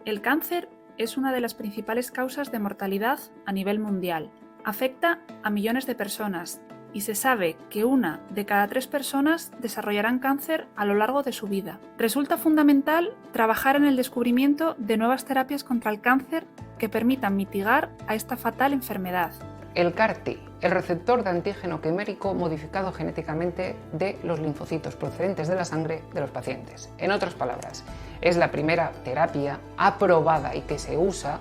El cáncer es una de las principales causas de mortalidad a nivel mundial. Afecta a millones de personas y se sabe que 1 de cada 3 personas desarrollarán cáncer a lo largo de su vida. Resulta fundamental trabajar en el descubrimiento de nuevas terapias contra el cáncer que permitan mitigar a esta fatal enfermedad. El CAR-T, el receptor de antígeno quimérico modificado genéticamente de los linfocitos procedentes de la sangre de los pacientes. En otras palabras, es la primera terapia aprobada y que se usa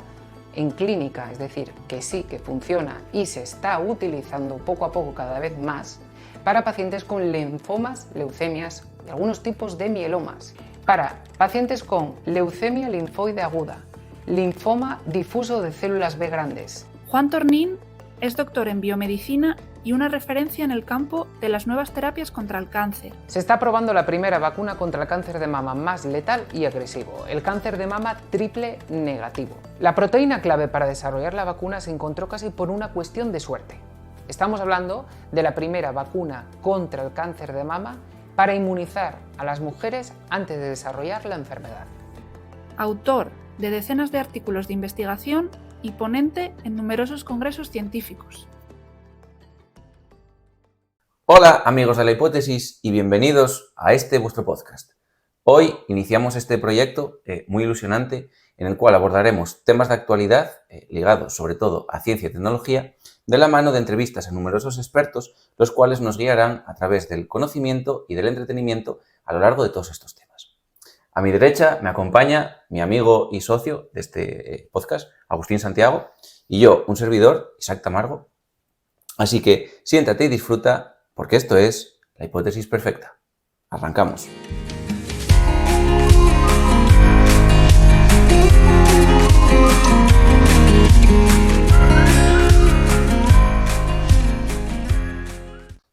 en clínica, es decir, que sí que funciona y se está utilizando poco a poco cada vez más para pacientes con linfomas, leucemias y algunos tipos de mielomas. Para pacientes con leucemia linfoide aguda, linfoma difuso de células B grandes. Juan Tornín es doctor en biomedicina y una referencia en el campo de las nuevas terapias contra el cáncer. Se está probando la primera vacuna contra el cáncer de mama más letal y agresivo, el cáncer de mama triple negativo. La proteína clave para desarrollar la vacuna se encontró casi por una cuestión de suerte. Estamos hablando de la primera vacuna contra el cáncer de mama para inmunizar a las mujeres antes de desarrollar la enfermedad. Autor de decenas de artículos de investigación y ponente en numerosos congresos científicos. Hola amigos de la hipótesis y bienvenidos a este vuestro podcast. Hoy iniciamos este proyecto muy ilusionante en el cual abordaremos temas de actualidad ligados sobre todo a ciencia y tecnología de la mano de entrevistas a numerosos expertos, los cuales nos guiarán a través del conocimiento y del entretenimiento a lo largo de todos estos temas. A mi derecha me acompaña mi amigo y socio de este podcast, Agustín Santiago, y yo, un servidor, Isaac Tamargo. Así que siéntate y disfruta, porque esto es la hipótesis perfecta. Arrancamos.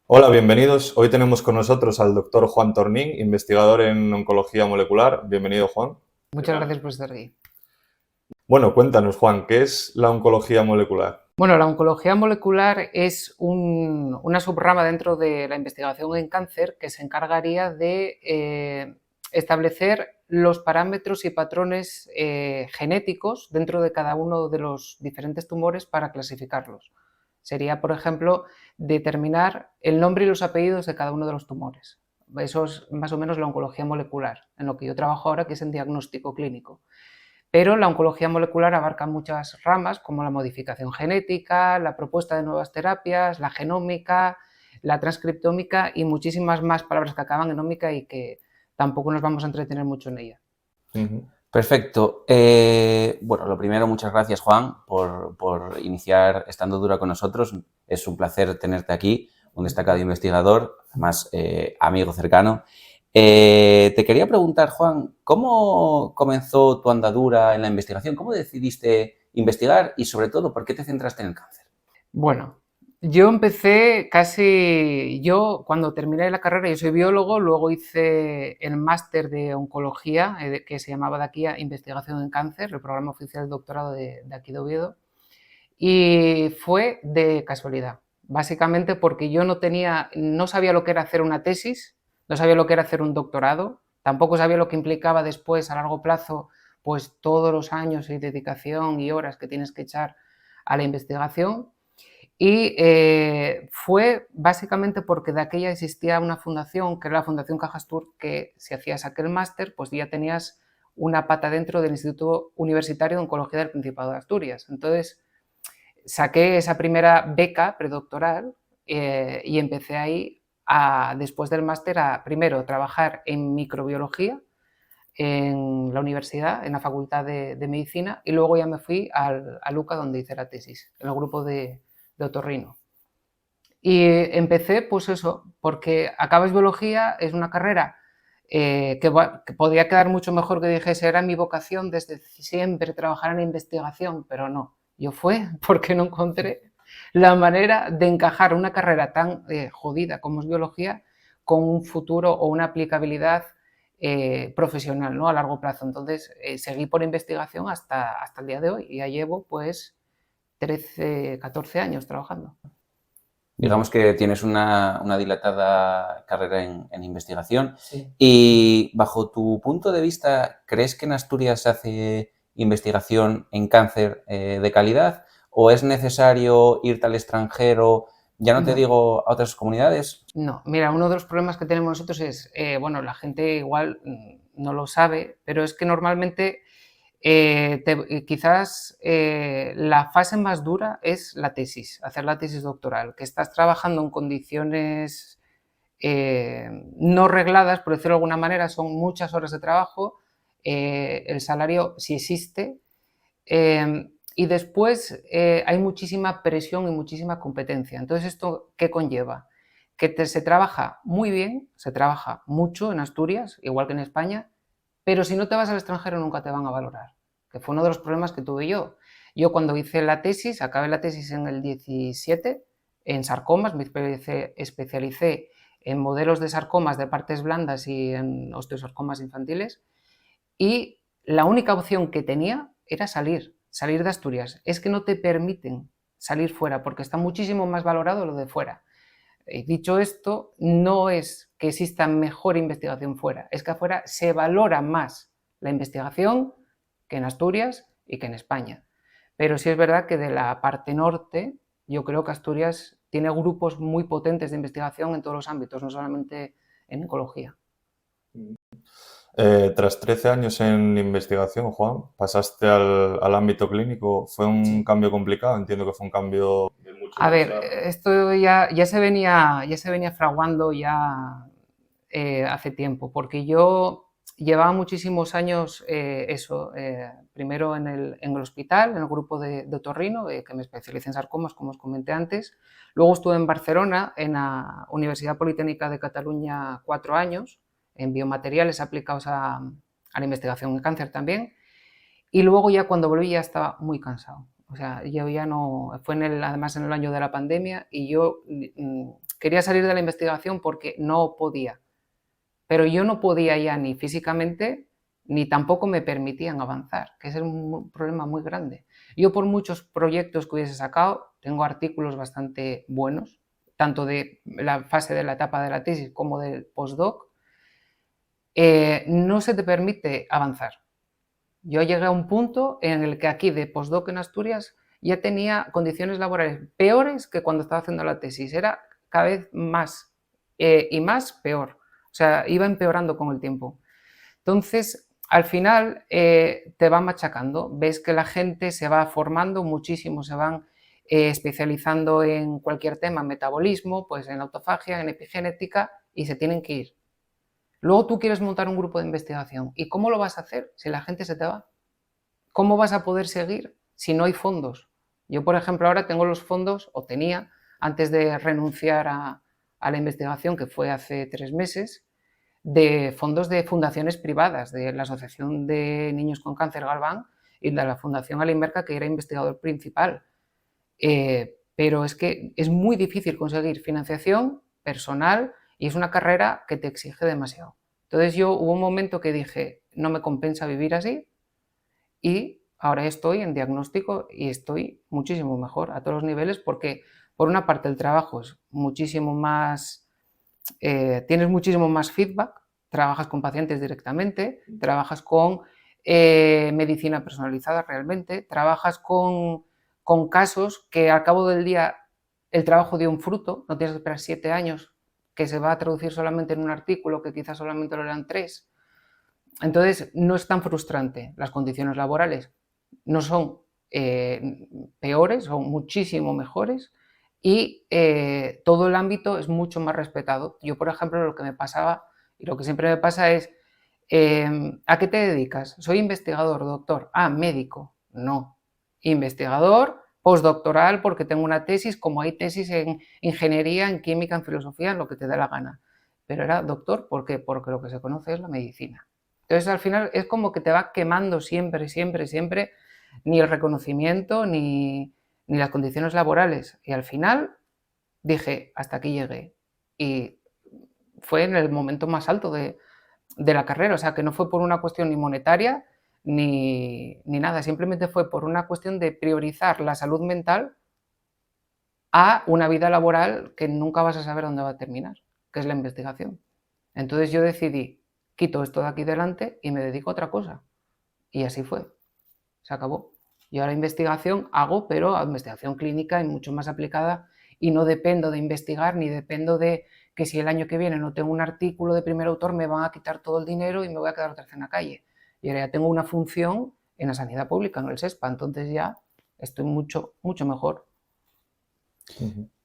Hola, bienvenidos. Hoy tenemos con nosotros al doctor Juan Tornín, investigador en oncología molecular. Bienvenido, Juan. Muchas gracias por estar aquí. Bueno, cuéntanos, Juan, ¿qué es la oncología molecular? Bueno, la oncología molecular es una subrama dentro de la investigación en cáncer que se encargaría de establecer los parámetros y patrones genéticos dentro de cada uno de los diferentes tumores para clasificarlos. Sería, por ejemplo, determinar el nombre y los apellidos de cada uno de los tumores. Eso es más o menos la oncología molecular, en lo que yo trabajo ahora, que es en diagnóstico clínico. Pero la oncología molecular abarca muchas ramas, como la modificación genética, la propuesta de nuevas terapias, la genómica, la transcriptómica y muchísimas más palabras que acaban en ómica y que tampoco nos vamos a entretener mucho en ella. Perfecto. Bueno, lo primero, muchas gracias, Juan, por iniciar estando dura con nosotros. Es un placer tenerte aquí, un destacado investigador, además amigo cercano. Te quería preguntar, Juan, ¿cómo comenzó tu andadura en la investigación? ¿Cómo decidiste investigar y, sobre todo, por qué te centraste en el cáncer? Bueno, yo empecé cuando terminé la carrera, yo soy biólogo, luego hice el máster de oncología, que se llamaba de aquí a Investigación en Cáncer, el programa oficial de doctorado de aquí de Oviedo, y fue de casualidad, básicamente porque yo no sabía lo que era hacer una tesis, no sabía lo que era hacer un doctorado, tampoco sabía lo que implicaba después a largo plazo, pues todos los años y dedicación y horas que tienes que echar a la investigación. Y fue básicamente porque de aquella existía una fundación, que era la Fundación Cajastur, que si hacías aquel máster, pues ya tenías una pata dentro del Instituto Universitario de Oncología del Principado de Asturias. Entonces saqué esa primera beca predoctoral y empecé ahí, después del máster, a primero trabajar en microbiología en la universidad, en la Facultad de Medicina, y luego ya me fui a Luca, donde hice la tesis, en el grupo de otorrino. Y empecé, pues eso, porque acabas biología, es una carrera que podría quedar mucho mejor que dijese, era mi vocación desde siempre trabajar en investigación, pero no, yo fue porque no encontré la manera de encajar una carrera tan jodida como es biología con un futuro o una aplicabilidad profesional, ¿no? A largo plazo. Entonces seguí por investigación hasta el día de hoy y ya llevo pues 13, 14 años trabajando. Digamos que tienes una dilatada carrera en investigación. Sí. Y bajo tu punto de vista, ¿crees que en Asturias se hace investigación en cáncer de calidad? ¿O es necesario irte al extranjero, ya no te digo a otras comunidades? No, mira, uno de los problemas que tenemos nosotros es, bueno, la gente igual no lo sabe, pero es que normalmente quizás la fase más dura es la tesis, hacer la tesis doctoral, que estás trabajando en condiciones no regladas, por decirlo de alguna manera, son muchas horas de trabajo, el salario sí existe, y después hay muchísima presión y muchísima competencia. Entonces, ¿esto qué conlleva? Que se trabaja muy bien, se trabaja mucho en Asturias, igual que en España, pero si no te vas al extranjero nunca te van a valorar, que fue uno de los problemas que tuve yo. Yo cuando hice la tesis, acabé la tesis en el 17, en sarcomas, me especialicé en modelos de sarcomas de partes blandas y en osteosarcomas infantiles, y la única opción que tenía era salir de Asturias. Es que no te permiten salir fuera porque está muchísimo más valorado lo de fuera. Dicho esto, no es que exista mejor investigación fuera, es que afuera se valora más la investigación que en Asturias y que en España. Pero sí es verdad que de la parte norte, yo creo que Asturias tiene grupos muy potentes de investigación en todos los ámbitos, no solamente en oncología. Tras 13 años en investigación, Juan, pasaste al ámbito clínico. ¿Fue un cambio complicado? Entiendo que fue un cambio de mucho. A ver, esto ya se venía fraguando ya hace tiempo, porque yo llevaba muchísimos años primero en el hospital, en el grupo de otorrino, que me especialicé en sarcomas, como os comenté antes. Luego estuve en Barcelona, en la Universidad Politécnica de Cataluña, 4 años, en biomateriales aplicados a la investigación en cáncer también. Y luego ya cuando volví ya estaba muy cansado. O sea, yo ya no... Fue además en el año de la pandemia y yo quería salir de la investigación porque no podía. Pero yo no podía ya ni físicamente ni tampoco me permitían avanzar, que ese es un problema muy grande. Yo por muchos proyectos que hubiese sacado, tengo artículos bastante buenos, tanto de la fase de la etapa de la tesis como del postdoc, no se te permite avanzar. Yo llegué a un punto en el que aquí de postdoc en Asturias ya tenía condiciones laborales peores que cuando estaba haciendo la tesis. Era cada vez más y más peor. O sea, iba empeorando con el tiempo. Entonces, al final te va machacando. Ves que la gente se va formando muchísimo, se van especializando en cualquier tema, metabolismo, pues en autofagia, en epigenética, y se tienen que ir. Luego tú quieres montar un grupo de investigación. ¿Y cómo lo vas a hacer si la gente se te va? ¿Cómo vas a poder seguir si no hay fondos? Yo, por ejemplo, ahora tengo los fondos, o tenía, antes de renunciar a la investigación, que fue hace 3 meses, de fondos de fundaciones privadas, de la Asociación de Niños con Cáncer Galván y de la Fundación Alimberca, que era investigador principal. Pero es que es muy difícil conseguir financiación personal y es una carrera que te exige demasiado. Entonces hubo un momento que dije, no me compensa vivir así, y ahora estoy en diagnóstico y estoy muchísimo mejor a todos los niveles porque, por una parte, el trabajo es muchísimo más, tienes muchísimo más feedback, trabajas con pacientes directamente, trabajas con medicina personalizada realmente, trabajas con casos que al cabo del día el trabajo dio un fruto, no tienes que esperar 7 años, que se va a traducir solamente en un artículo que quizás solamente lo lean 3. Entonces, no es tan frustrante. Las condiciones laborales no son peores, son muchísimo mejores y todo el ámbito es mucho más respetado. Yo, por ejemplo, lo que me pasaba y lo que siempre me pasa es, ¿a qué te dedicas? Soy investigador, doctor. Ah, médico. No. Investigador, postdoctoral, porque tengo una tesis, como hay tesis en ingeniería, en química, en filosofía, en lo que te dé la gana. Pero era doctor, ¿por qué? Porque lo que se conoce es la medicina. Entonces, al final, es como que te va quemando siempre, siempre, siempre, ni el reconocimiento, ni las condiciones laborales. Y al final dije, hasta aquí llegué. Y fue en el momento más alto de la carrera, o sea, que no fue por una cuestión ni monetaria ni nada, simplemente fue por una cuestión de priorizar la salud mental a una vida laboral que nunca vas a saber dónde va a terminar, que es la investigación. Entonces yo decidí, quito esto de aquí delante y me dedico a otra cosa. Y así fue. se acabó. Yo ahora investigación hago, pero investigación clínica y mucho más aplicada, y no dependo de investigar ni dependo de que si el año que viene no tengo un artículo de primer autor me van a quitar todo el dinero y me voy a quedar otra vez en la calle. Y ahora ya tengo una función en la sanidad pública, en el SESPA, entonces ya estoy mucho mejor.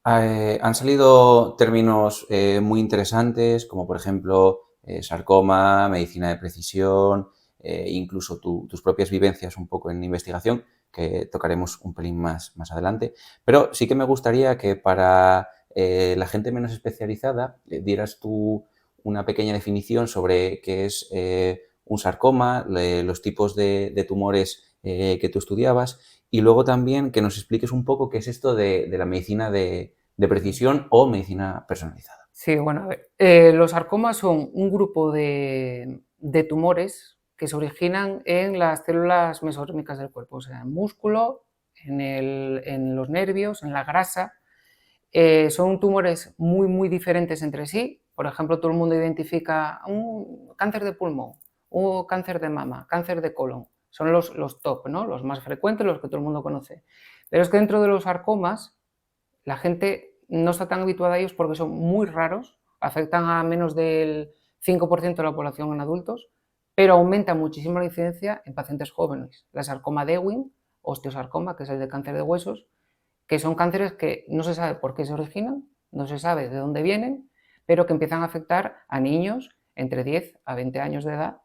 Han salido términos muy interesantes, como por ejemplo sarcoma, medicina de precisión, incluso tus propias vivencias un poco en investigación, que tocaremos un pelín más adelante. Pero sí que me gustaría que para la gente menos especializada dieras tú una pequeña definición sobre qué es un sarcoma, los tipos de tumores que tú estudiabas, y luego también que nos expliques un poco qué es esto de la medicina de precisión o medicina personalizada. Sí, bueno, a ver, los sarcomas son un grupo de tumores que se originan en las células mesotérmicas del cuerpo, o sea, en el músculo, en los nervios, en la grasa. Son tumores muy diferentes entre sí. Por ejemplo, todo el mundo identifica un cáncer de pulmón, un cáncer de mama, cáncer de colon. Son los top, ¿no? Los más frecuentes, los que todo el mundo conoce. Pero es que dentro de los sarcomas, la gente no está tan habituada a ellos porque son muy raros, afectan a menos del 5% de la población en adultos, pero aumenta muchísimo la incidencia en pacientes jóvenes. La sarcoma de Ewing, osteosarcoma, que es el de cáncer de huesos, que son cánceres que no se sabe por qué se originan, no se sabe de dónde vienen, pero que empiezan a afectar a niños entre 10 a 20 años de edad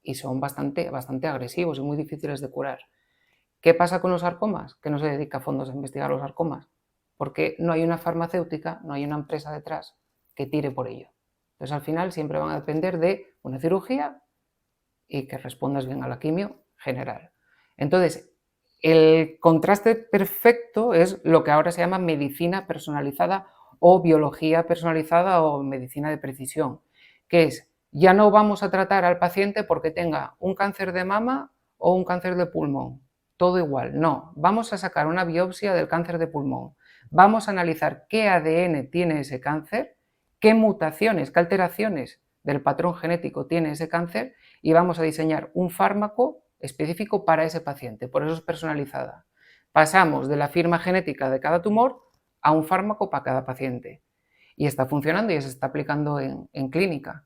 y son bastante agresivos y muy difíciles de curar. ¿Qué pasa con los sarcomas? Que no se dedica a fondos a investigar los sarcomas, porque no hay una farmacéutica, no hay una empresa detrás que tire por ello. Entonces al final siempre van a depender de una cirugía y que respondas bien a la quimio general. Entonces, el contraste perfecto es lo que ahora se llama medicina personalizada o biología personalizada o medicina de precisión, que es, ya no vamos a tratar al paciente porque tenga un cáncer de mama o un cáncer de pulmón, todo igual, no, vamos a sacar una biopsia del cáncer de pulmón, vamos a analizar qué ADN tiene ese cáncer, qué mutaciones, qué alteraciones del patrón genético tiene ese cáncer y vamos a diseñar un fármaco específico para ese paciente, por eso es personalizada. Pasamos de la firma genética de cada tumor a un fármaco para cada paciente y está funcionando y se está aplicando en clínica.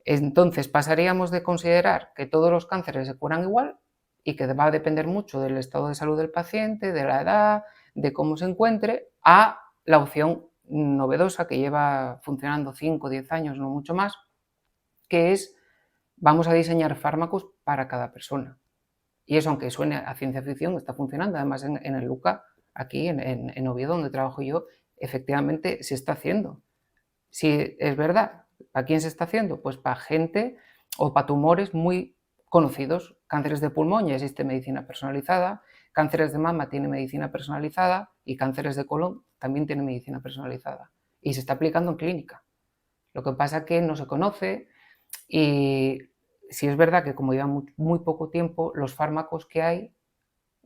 Entonces pasaríamos de considerar que todos los cánceres se curan igual y que va a depender mucho del estado de salud del paciente, de la edad, de cómo se encuentre, a la opción novedosa que lleva funcionando 5 o 10 años, no mucho más, que es vamos a diseñar fármacos para cada persona. Y eso, aunque suene a ciencia ficción, está funcionando. Además, en el LUCA, aquí en Oviedo, donde trabajo yo, efectivamente se está haciendo. Si es verdad, ¿a quién se está haciendo? Pues para gente o para tumores muy conocidos. Cánceres de pulmón ya existe medicina personalizada, cánceres de mama tiene medicina personalizada y cánceres de colon también tiene medicina personalizada. Y se está aplicando en clínica. Lo que pasa es que no se conoce y si es verdad que como lleva muy poco tiempo, los fármacos que hay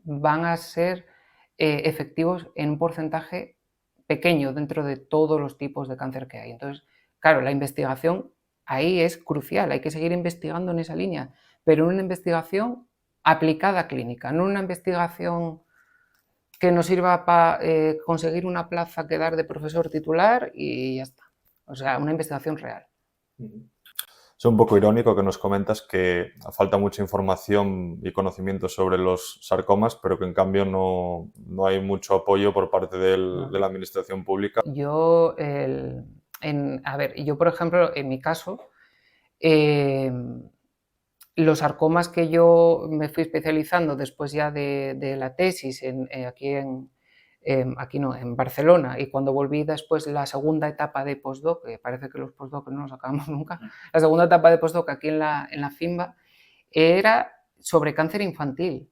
van a ser efectivos en un porcentaje pequeño dentro de todos los tipos de cáncer que hay. Entonces, claro, la investigación ahí es crucial, hay que seguir investigando en esa línea, pero una investigación aplicada a clínica, no una investigación que nos sirva para conseguir una plaza que dar de profesor titular y ya está. O sea, una investigación real. Es un poco irónico que nos comentas que falta mucha información y conocimiento sobre los sarcomas, pero que en cambio no hay mucho apoyo por parte de la administración pública. Yo, yo por ejemplo, en mi caso, los sarcomas que yo me fui especializando después ya de la tesis en Barcelona, y cuando volví después la segunda etapa de postdoc, que parece que los postdoc no los acabamos nunca, la segunda etapa de postdoc aquí en la FIMBA, era sobre cáncer infantil.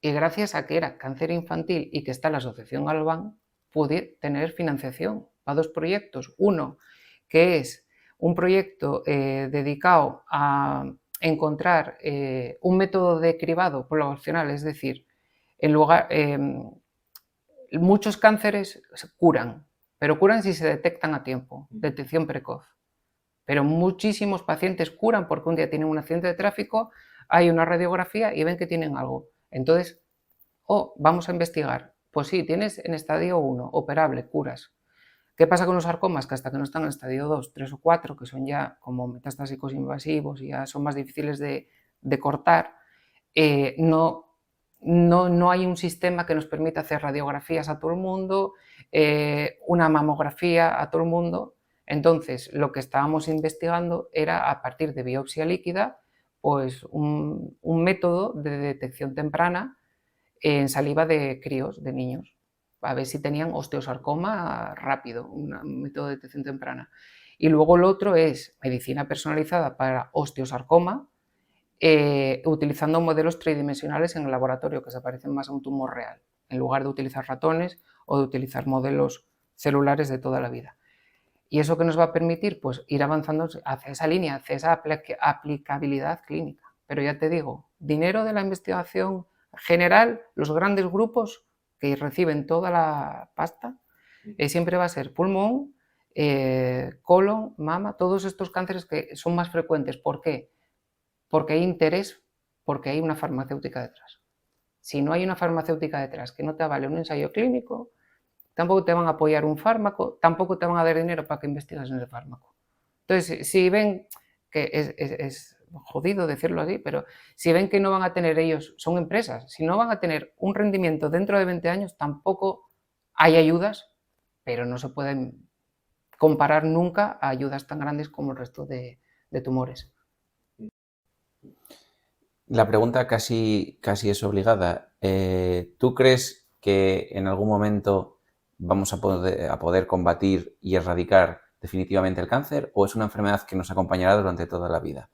Y gracias a que era cáncer infantil y que está la Asociación Galván, pude tener financiación para 2 proyectos. Uno, que es un proyecto dedicado a encontrar un método de cribado poblacional, es decir, muchos cánceres se curan, pero curan si se detectan a tiempo, detección precoz. Pero muchísimos pacientes curan porque un día tienen un accidente de tráfico, hay una radiografía y ven que tienen algo. Entonces, vamos a investigar. Pues sí, tienes en estadio 1, operable, curas. ¿Qué pasa con los sarcomas? Que hasta que no están en estadio 2, 3 o 4, que son ya como metastásicos invasivos y ya son más difíciles de cortar, no hay un sistema que nos permita hacer radiografías a todo el mundo, una mamografía a todo el mundo. Entonces, lo que estábamos investigando era, a partir de biopsia líquida, pues un método de detección temprana en saliva de críos, de niños, a ver si tenían osteosarcoma rápido, un método de detección temprana. Y luego lo otro es medicina personalizada para osteosarcoma, utilizando modelos tridimensionales en el laboratorio que se parecen más a un tumor real, en lugar de utilizar ratones o de utilizar modelos celulares de toda la vida. ¿Y eso que nos va a permitir? Pues ir avanzando hacia esa línea, hacia esa aplicabilidad clínica. Pero ya te digo, dinero de la investigación general, los grandes grupos que reciben toda la pasta, siempre va a ser pulmón, colon, mama, todos estos cánceres que son más frecuentes. ¿Por qué? Porque hay interés, porque hay una farmacéutica detrás. Si no hay una farmacéutica detrás que no te avale un ensayo clínico, tampoco te van a apoyar un fármaco, tampoco te van a dar dinero para que investigues en ese fármaco. Entonces, si ven que es jodido decirlo así, pero si ven que no van a tener ellos, son empresas, si no van a tener un rendimiento dentro de 20 años, tampoco hay ayudas, pero no se pueden comparar nunca a ayudas tan grandes como el resto de tumores. La pregunta casi es obligada. ¿Tú crees que en algún momento vamos a poder combatir y erradicar definitivamente el cáncer, o es una enfermedad que nos acompañará durante toda la vida?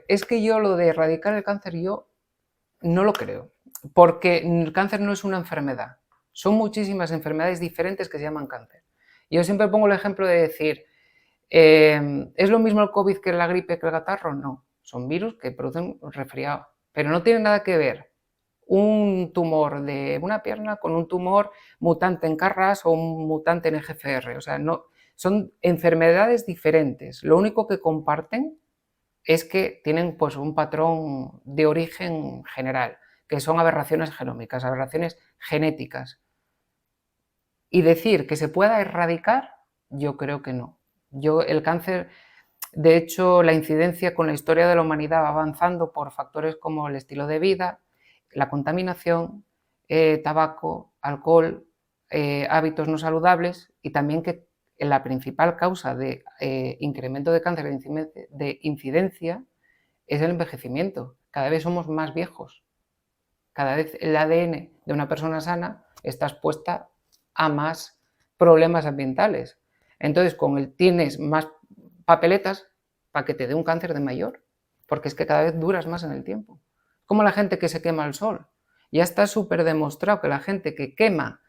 Es que yo lo de erradicar el cáncer yo no lo creo, porque el cáncer no es una enfermedad, son muchísimas enfermedades diferentes que se llaman cáncer. Yo siempre pongo el ejemplo de decir, ¿es lo mismo el COVID que la gripe, que el catarro? No, son virus que producen resfriado, pero no tiene nada que ver un tumor de una pierna con un tumor mutante en Carras o un mutante en EGFR, o sea, no, son enfermedades diferentes, lo único que comparten es que tienen pues un patrón de origen general, que son aberraciones genómicas, aberraciones genéticas. Y decir que se pueda erradicar, yo creo que no. El cáncer, de hecho, la incidencia con la historia de la humanidad va avanzando por factores como el estilo de vida, la contaminación, tabaco, alcohol, hábitos no saludables, y también que la principal causa de incremento de cáncer de incidencia es el envejecimiento. Cada vez somos más viejos. Cada vez el ADN de una persona sana está expuesta a más problemas ambientales. Entonces, tienes más papeletas para que te dé un cáncer de mayor, porque es que cada vez duras más en el tiempo. Como la gente que se quema al sol. Ya está súper demostrado que la gente que quema,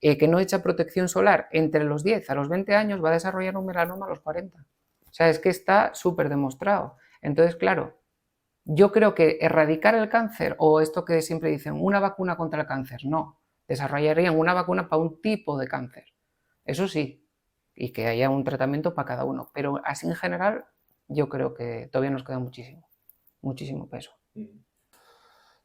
que no echa protección solar entre los 10 a los 20 años va a desarrollar un melanoma a los 40. O sea, es que está súper demostrado. Entonces, claro, yo creo que erradicar el cáncer, o esto que siempre dicen, una vacuna contra el cáncer, no. Desarrollarían una vacuna para un tipo de cáncer. Eso sí, y que haya un tratamiento para cada uno. Pero así en general, yo creo que todavía nos queda muchísimo peso.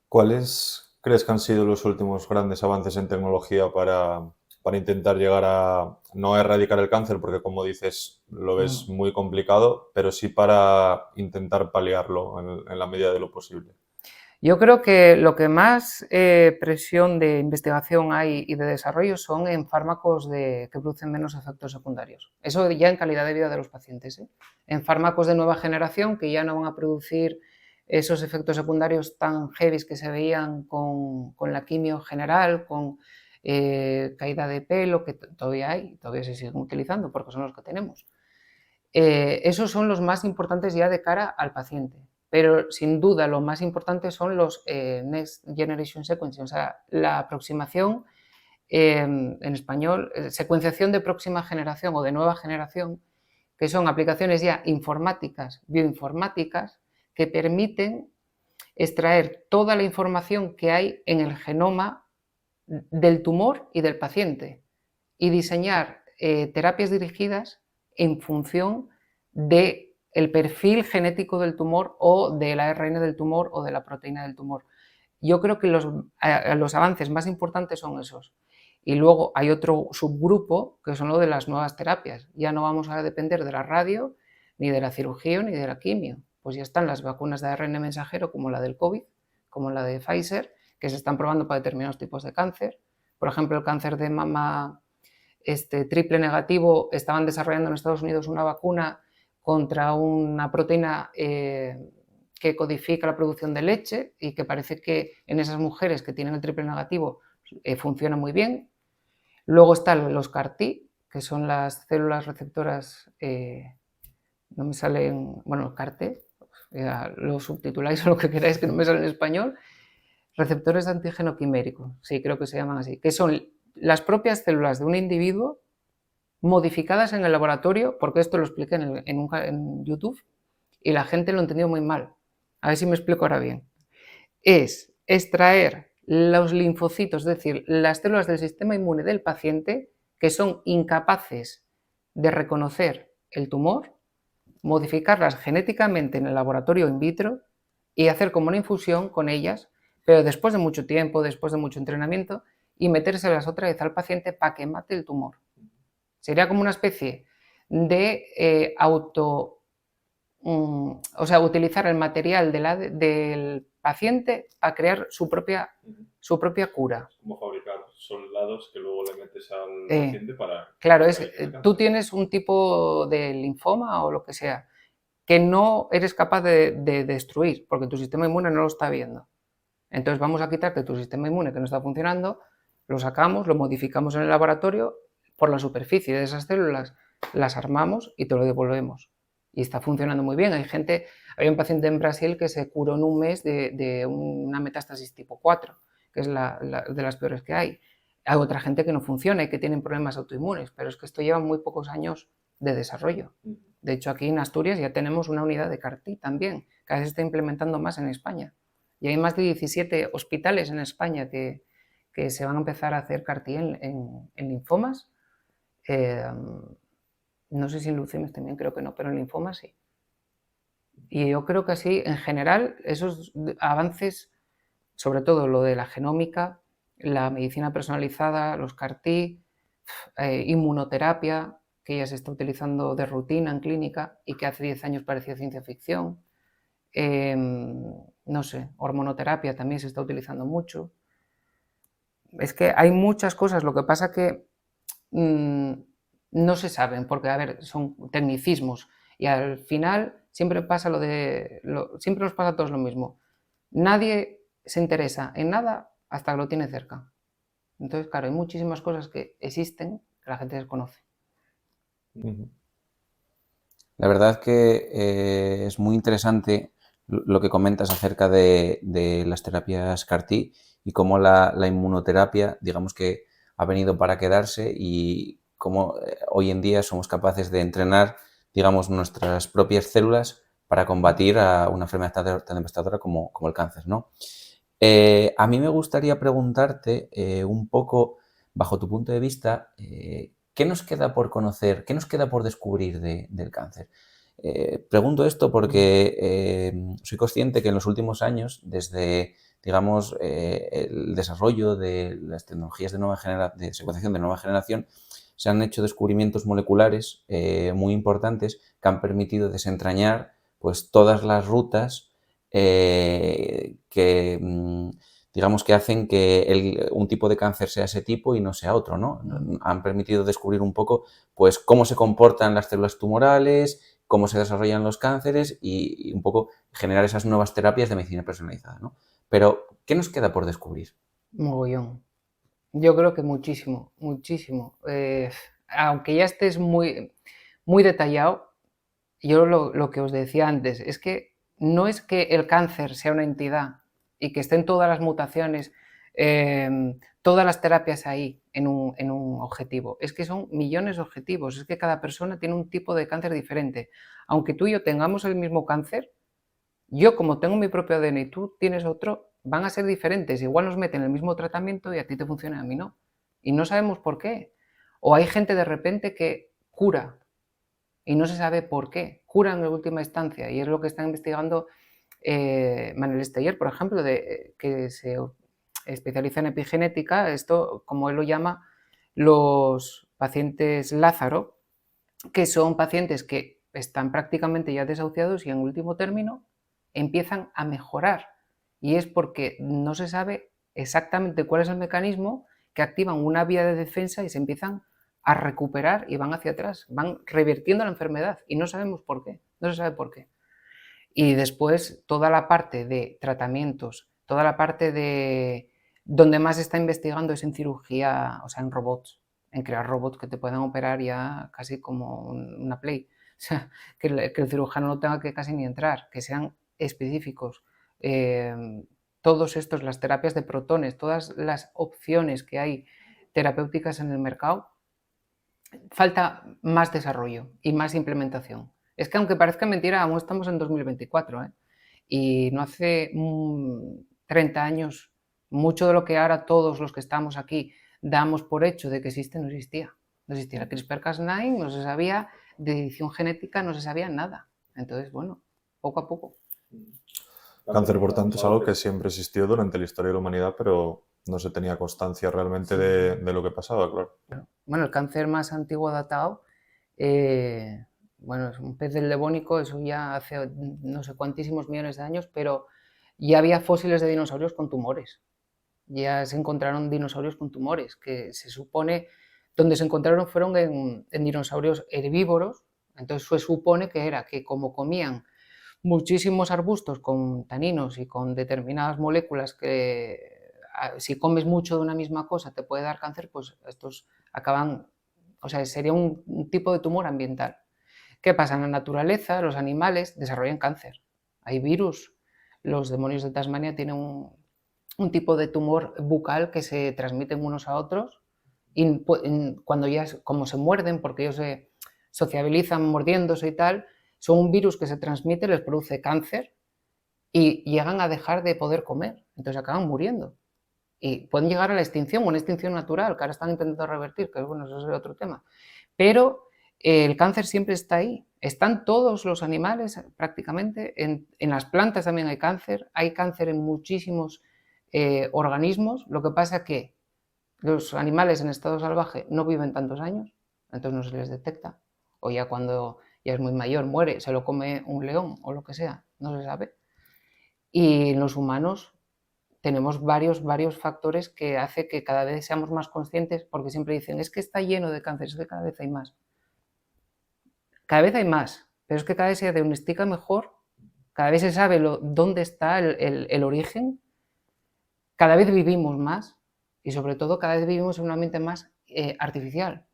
¿Cuáles crees que han sido los últimos grandes avances en tecnología para intentar llegar a no erradicar el cáncer, porque como dices, lo ves muy complicado, pero sí para intentar paliarlo en la medida de lo posible? Yo creo que lo que más presión de investigación hay y de desarrollo son en fármacos que producen menos efectos secundarios. Eso ya en calidad de vida de los pacientes, ¿eh? En fármacos de nueva generación que ya no van a producir esos efectos secundarios tan heavy que se veían con la quimio general, con caída de pelo, que todavía hay, todavía se siguen utilizando porque son los que tenemos. Esos son los más importantes ya de cara al paciente. Pero sin duda lo más importante son los Next Generation Sequencing, o sea, la aproximación, en español, secuenciación de próxima generación o de nueva generación, que son aplicaciones ya informáticas, bioinformáticas, que permiten extraer toda la información que hay en el genoma del tumor y del paciente y diseñar terapias dirigidas en función de el perfil genético del tumor o del ARN del tumor o de la proteína del tumor. Yo creo que los avances más importantes son esos. Y luego hay otro subgrupo que son lo de las nuevas terapias. Ya no vamos a depender de la radio, ni de la cirugía, ni de la quimio. Pues ya están las vacunas de ARN mensajero como la del COVID, como la de Pfizer, que se están probando para determinados tipos de cáncer. Por ejemplo, el cáncer de mama triple negativo, estaban desarrollando en Estados Unidos una vacuna contra una proteína que codifica la producción de leche y que parece que en esas mujeres que tienen el triple negativo funciona muy bien. Luego están los CAR-T, que son las células receptoras, no me salen, bueno, CAR-T, lo subtituláis o lo que queráis, que no me sale en español, receptores de antígeno quimérico, sí, creo que se llaman así, que son las propias células de un individuo modificadas en el laboratorio, porque esto lo expliqué en YouTube y la gente lo entendió muy mal. A ver si me explico ahora bien. Es extraer los linfocitos, es decir, las células del sistema inmune del paciente que son incapaces de reconocer el tumor, modificarlas genéticamente en el laboratorio in vitro y hacer como una infusión con ellas, pero después de mucho tiempo, después de mucho entrenamiento, y metérselas otra vez al paciente para que mate el tumor. Sería como una especie de o sea, utilizar el material del paciente para crear su propia cura. Como fabricar soldados que luego le metes al paciente para... Claro, tú tienes un tipo de linfoma o lo que sea que no eres capaz de destruir porque tu sistema inmune no lo está viendo. Entonces vamos a quitarte tu sistema inmune que no está funcionando, lo sacamos, lo modificamos en el laboratorio, por la superficie de esas células las armamos y te lo devolvemos. Y está funcionando muy bien. Hay un paciente en Brasil que se curó en un mes de una metástasis tipo 4, que es de las peores que hay. Hay otra gente que no funciona y que tienen problemas autoinmunes, pero es que esto lleva muy pocos años de desarrollo. De hecho, aquí en Asturias ya tenemos una unidad de CAR-T también, cada vez se está implementando más en España. Y hay más de 17 hospitales en España que se van a empezar a hacer CAR-T en linfomas. No sé si en leucemias también, creo que no, pero en linfomas sí. Y yo creo que así, en general, esos avances, sobre todo lo de la genómica, la medicina personalizada, los CAR-T, inmunoterapia, que ya se está utilizando de rutina en clínica y que hace 10 años parecía ciencia ficción. No sé, hormonoterapia también se está utilizando mucho. Es que hay muchas cosas, lo que pasa que no se saben, porque, a ver, son tecnicismos y al final siempre pasa siempre nos pasa a todos lo mismo. Nadie se interesa en nada hasta que lo tiene cerca. Entonces, claro, hay muchísimas cosas que existen que la gente desconoce. La verdad que es muy interesante lo que comentas acerca de las terapias CAR-T y cómo la inmunoterapia, digamos que ha venido para quedarse y cómo hoy en día somos capaces de entrenar, digamos, nuestras propias células para combatir a una enfermedad tan devastadora como el cáncer, ¿no? A mí me gustaría preguntarte un poco, bajo tu punto de vista, ¿qué nos queda por conocer, qué nos queda por descubrir del cáncer? Pregunto esto porque soy consciente que en los últimos años, desde, digamos, el desarrollo de las tecnologías de secuenciación de nueva generación, se han hecho descubrimientos moleculares muy importantes que han permitido desentrañar pues, todas las rutas digamos que hacen que un tipo de cáncer sea ese tipo y no sea otro, ¿no? Han permitido descubrir un poco pues cómo se comportan las células tumorales, cómo se desarrollan los cánceres y un poco generar esas nuevas terapias de medicina personalizada, ¿no? Pero, ¿qué nos queda por descubrir? Mogollón. Yo creo que muchísimo, muchísimo. Aunque ya estés muy, muy detallado, yo lo que os decía antes, es que no es que el cáncer sea una entidad y que estén todas las mutaciones, todas las terapias ahí en un objetivo. Es que son millones de objetivos, es que cada persona tiene un tipo de cáncer diferente. Aunque tú y yo tengamos el mismo cáncer, yo como tengo mi propio ADN y tú tienes otro, van a ser diferentes. Igual nos meten el mismo tratamiento y a ti te funciona y a mí no. Y no sabemos por qué. O hay gente de repente que cura y no se sabe por qué. Curan en última instancia y es lo que está investigando Manuel Steyer, por ejemplo, que se especializa en epigenética, esto, como él lo llama, los pacientes Lázaro, que son pacientes que están prácticamente ya desahuciados y en último término empiezan a mejorar. Y es porque no se sabe exactamente cuál es el mecanismo que activan una vía de defensa y se empiezan a recuperar y van hacia atrás, van revirtiendo la enfermedad y no sabemos por qué, no se sabe por qué. Y después toda la parte de tratamientos, toda la parte de donde más se está investigando es en cirugía, o sea, en robots, en crear robots que te puedan operar ya casi como una Play. O sea, que el cirujano no tenga que casi ni entrar, que sean específicos. Todos estos, las terapias de protones, todas las opciones que hay terapéuticas en el mercado, falta más desarrollo y más implementación. Es que aunque parezca mentira, aún estamos en 2024, ¿eh? Y no hace 30 años, mucho de lo que ahora todos los que estamos aquí damos por hecho de que existe, no existía. No existía el CRISPR-Cas9, no se sabía de edición genética, no se sabía nada. Entonces, bueno, poco a poco. Cáncer, por tanto, es algo que siempre existió durante la historia de la humanidad, pero no se tenía constancia realmente de lo que pasaba, claro. Bueno, el cáncer más antiguo datado, bueno, es un pez del Devónico, eso ya hace no sé cuantísimos millones de años, pero ya había fósiles de dinosaurios con tumores. Ya se encontraron dinosaurios con tumores, que se supone, donde se encontraron fueron en dinosaurios herbívoros, entonces se supone que era que como comían muchísimos arbustos con taninos y con determinadas moléculas que si comes mucho de una misma cosa te puede dar cáncer, pues estos acaban, o sea, sería un tipo de tumor ambiental. ¿Qué pasa? En la naturaleza los animales desarrollan cáncer. Hay virus, los demonios de Tasmania tienen un tipo de tumor bucal que se transmiten unos a otros y cuando ya, como se muerden, porque ellos se sociabilizan mordiéndose y tal, son un virus que se transmite, les produce cáncer y llegan a dejar de poder comer, entonces acaban muriendo. Y pueden llegar a la extinción, una extinción natural, que ahora están intentando revertir, que bueno, eso es otro tema. Pero el cáncer siempre está ahí. Están todos los animales prácticamente, en las plantas también hay cáncer en muchísimos organismos. Lo que pasa es que los animales en estado salvaje no viven tantos años, entonces no se les detecta. O ya cuando ya es muy mayor, muere, se lo come un león o lo que sea, no se sabe. Y en los humanos tenemos varios factores que hace que cada vez seamos más conscientes, porque siempre dicen, es que está lleno de cáncer, es que cada vez hay más. Cada vez hay más, pero es que cada vez se diagnostica mejor, cada vez se sabe dónde está el origen, cada vez vivimos más y sobre todo cada vez vivimos en un ambiente más artificial.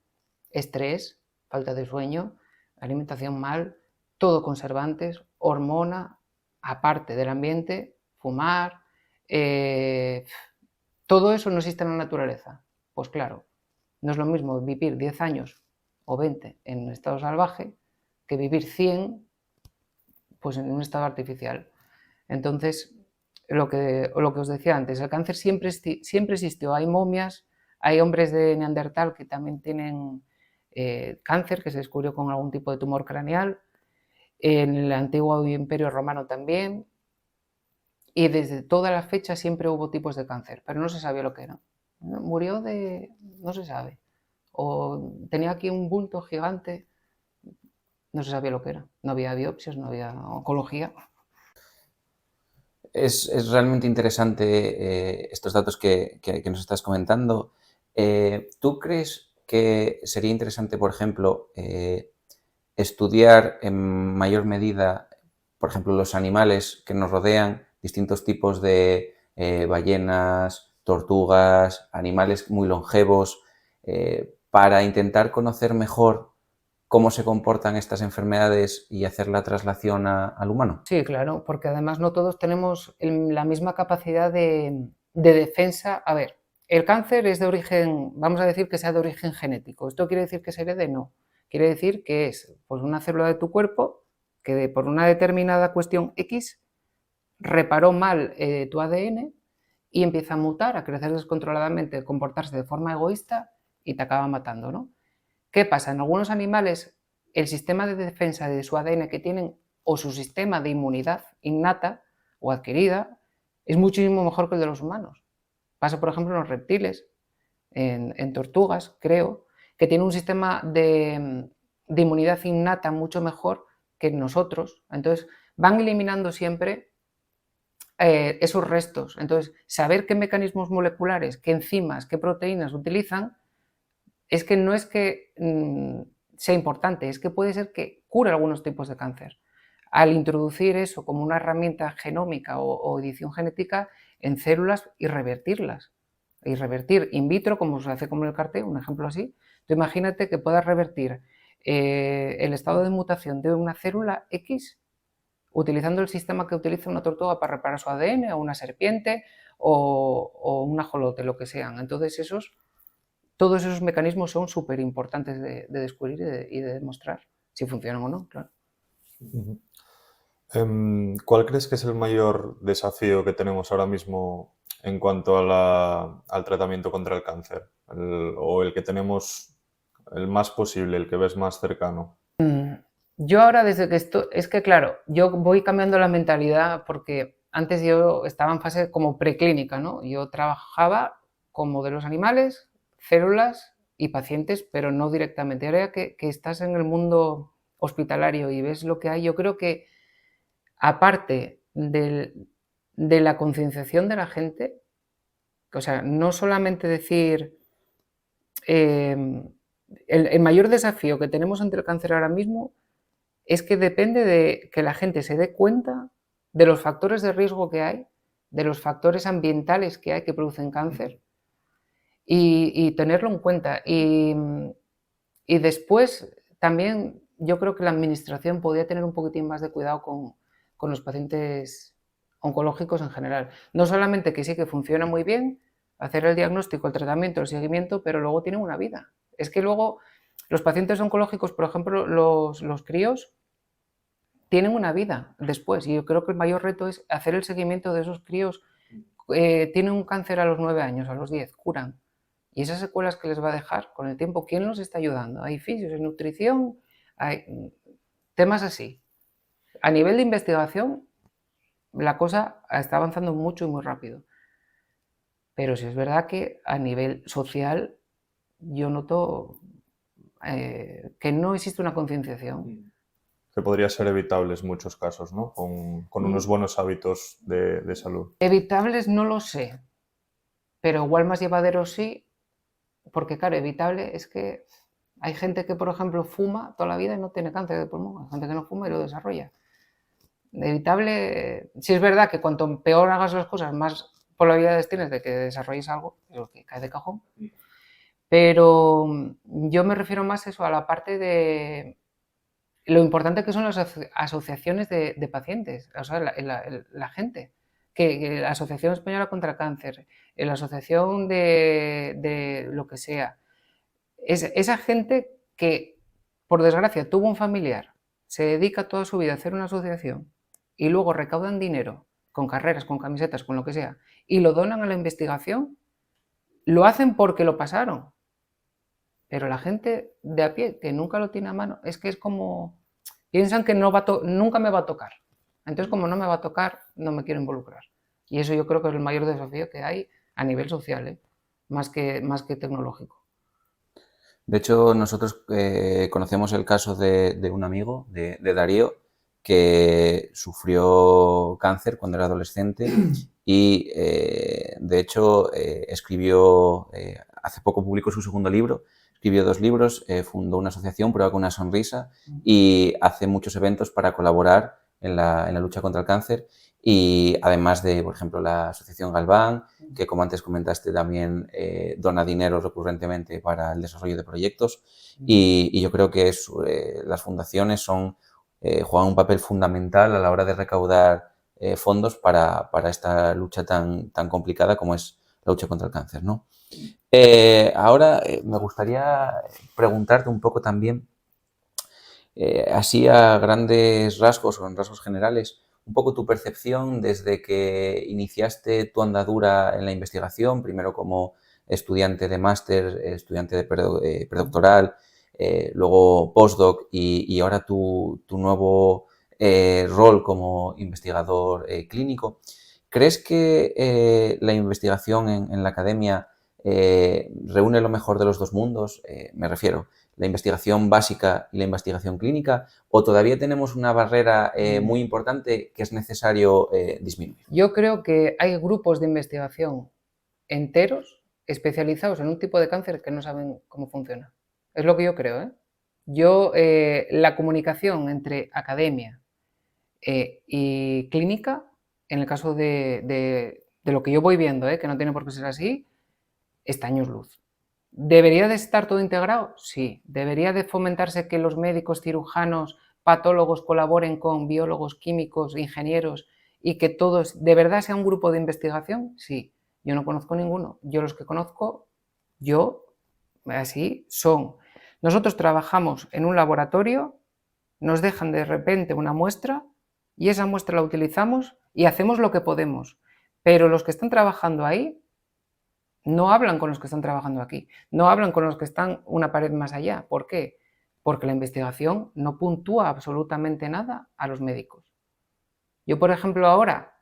Estrés, falta de sueño, alimentación mal, todo conservantes, hormona, aparte del ambiente, fumar, todo eso no existe en la naturaleza. Pues claro, no es lo mismo vivir 10 años o 20 en estado salvaje que vivir 100 pues en un estado artificial. Entonces, lo que os decía antes, el cáncer siempre existió. Hay momias, hay hombres de Neandertal que también tienen cáncer, que se descubrió con algún tipo de tumor craneal, en el antiguo Imperio Romano también, y desde toda la fecha siempre hubo tipos de cáncer, pero no se sabía lo que era. Murió de... no se sabe. O tenía aquí un bulto gigante, no se sabía lo que era. No había biopsias, no había oncología. Es realmente interesante estos datos que nos estás comentando. ¿Tú crees que sería interesante, por ejemplo, estudiar en mayor medida, por ejemplo, los animales que nos rodean, distintos tipos de ballenas, tortugas, animales muy longevos, para intentar conocer mejor cómo se comportan estas enfermedades y hacer la traslación al humano? Sí, claro, porque además no todos tenemos la misma capacidad de defensa. A ver, el cáncer es de origen, vamos a decir que sea de origen genético. ¿Esto quiere decir que se herede? No. Quiere decir que es pues, una célula de tu cuerpo que por una determinada cuestión X reparó mal tu ADN y empieza a mutar, a crecer descontroladamente, a comportarse de forma egoísta y te acaba matando, ¿no? ¿Qué pasa? En algunos animales el sistema de defensa de su ADN que tienen o su sistema de inmunidad innata o adquirida es muchísimo mejor que el de los humanos. Pasa, por ejemplo, en los reptiles, en tortugas, creo, que tienen un sistema de inmunidad innata mucho mejor que nosotros. Entonces, van eliminando siempre esos restos. Entonces, saber qué mecanismos moleculares, qué enzimas, qué proteínas utilizan, es que no es que sea importante, es que puede ser que cure algunos tipos de cáncer. Al introducir eso como una herramienta genómica o edición genética en células y revertirlas. Y revertir in vitro, como se hace con el CAR-T, un ejemplo así. Tú imagínate que puedas revertir el estado de mutación de una célula X utilizando el sistema que utiliza una tortuga para reparar su ADN, o una serpiente, o un ajolote, lo que sean. Entonces todos esos mecanismos son súper importantes de descubrir y de demostrar si funcionan o no, claro. ¿Cuál crees que es el mayor desafío que tenemos ahora mismo en cuanto al tratamiento contra el cáncer? ¿O el que tenemos el más posible, el que ves más cercano? Yo ahora desde que es que claro, yo voy cambiando la mentalidad porque antes yo estaba en fase como preclínica, ¿no? Yo trabajaba con modelos animales, células y pacientes, pero no directamente. Ahora que estás en el mundo hospitalario y ves lo que hay, yo creo que aparte de la concienciación de la gente, o sea, no solamente decir el mayor desafío que tenemos ante el cáncer ahora mismo es que depende de que la gente se dé cuenta de los factores de riesgo que hay, de los factores ambientales que hay que producen cáncer y tenerlo en cuenta. Y después también yo creo que la administración podría tener un poquitín más de cuidado con los pacientes oncológicos en general. No solamente que sí que funciona muy bien, hacer el diagnóstico, el tratamiento, el seguimiento, pero luego tienen una vida. Es que luego los pacientes oncológicos, por ejemplo, los críos, tienen una vida después y yo creo que el mayor reto es hacer el seguimiento de esos críos. Tienen un cáncer a los 9 años, a los 10, curan. Y esas secuelas que les va a dejar con el tiempo, ¿quién los está ayudando? Hay fisios, hay nutrición, hay temas así. A nivel de investigación, la cosa está avanzando mucho y muy rápido. Pero sí es verdad que a nivel social yo noto que no existe una concienciación. Que podría ser evitables en muchos casos, ¿no? Con unos buenos hábitos de salud. Evitables no lo sé, pero igual más llevaderos sí, porque claro, evitable es que hay gente que, por ejemplo, fuma toda la vida y no tiene cáncer de pulmón, hay gente que no fuma y lo desarrolla. Evitable, sí es verdad que cuanto peor hagas las cosas, más probabilidades tienes de que desarrolles algo, lo que cae de cajón. Pero yo me refiero más a eso, a la parte de lo importante que son las asociaciones de pacientes, o sea, la gente, que la Asociación Española contra el Cáncer, la asociación de lo que sea, esa gente que, por desgracia, tuvo un familiar, se dedica toda su vida a hacer una asociación y luego recaudan dinero con carreras, con camisetas, con lo que sea, y lo donan a la investigación, lo hacen porque lo pasaron. Pero la gente de a pie, que nunca lo tiene a mano, es que es como... Piensan que nunca me va a tocar. Entonces, como no me va a tocar, no me quiero involucrar. Y eso yo creo que es el mayor desafío que hay a nivel social, más que tecnológico. De hecho, nosotros conocemos el caso de un amigo, de Darío, que sufrió cáncer cuando era adolescente y, de hecho, escribió, hace poco publicó su segundo libro, escribió 2 libros, fundó una asociación, Prueba con una sonrisa, y hace muchos eventos para colaborar en la lucha contra el cáncer. Y además de, por ejemplo, la Asociación Galván, que como antes comentaste también dona dinero recurrentemente para el desarrollo de proyectos. Y yo creo que las fundaciones juegan un papel fundamental a la hora de recaudar fondos para esta lucha tan complicada como es la lucha contra el cáncer, ¿no? Ahora me gustaría preguntarte un poco también, así a grandes rasgos o en rasgos generales, un poco tu percepción desde que iniciaste tu andadura en la investigación, primero como estudiante de máster, estudiante de predoctoral, luego postdoc y ahora tu nuevo rol como investigador clínico. ¿Crees que la investigación en la academia reúne lo mejor de los dos mundos? Me refiero, la investigación básica y la investigación clínica, ¿o todavía tenemos una barrera muy importante que es necesario disminuir? Yo creo que hay grupos de investigación enteros especializados en un tipo de cáncer que no saben cómo funciona. Es lo que yo creo, ¿eh? La comunicación entre academia y clínica, en el caso de lo que yo voy viendo, que no tiene por qué ser así, está años luz. ¿Debería de estar todo integrado? Sí. ¿Debería de fomentarse que los médicos, cirujanos, patólogos colaboren con biólogos, químicos, ingenieros y que todos de verdad sea un grupo de investigación? Sí. Yo no conozco ninguno. Yo los que conozco, así son. Nosotros trabajamos en un laboratorio, nos dejan de repente una muestra y esa muestra la utilizamos y hacemos lo que podemos. Pero los que están trabajando ahí no hablan con los que están trabajando aquí, no hablan con los que están una pared más allá. ¿Por qué? Porque la investigación no puntúa absolutamente nada a los médicos. Yo, por ejemplo, ahora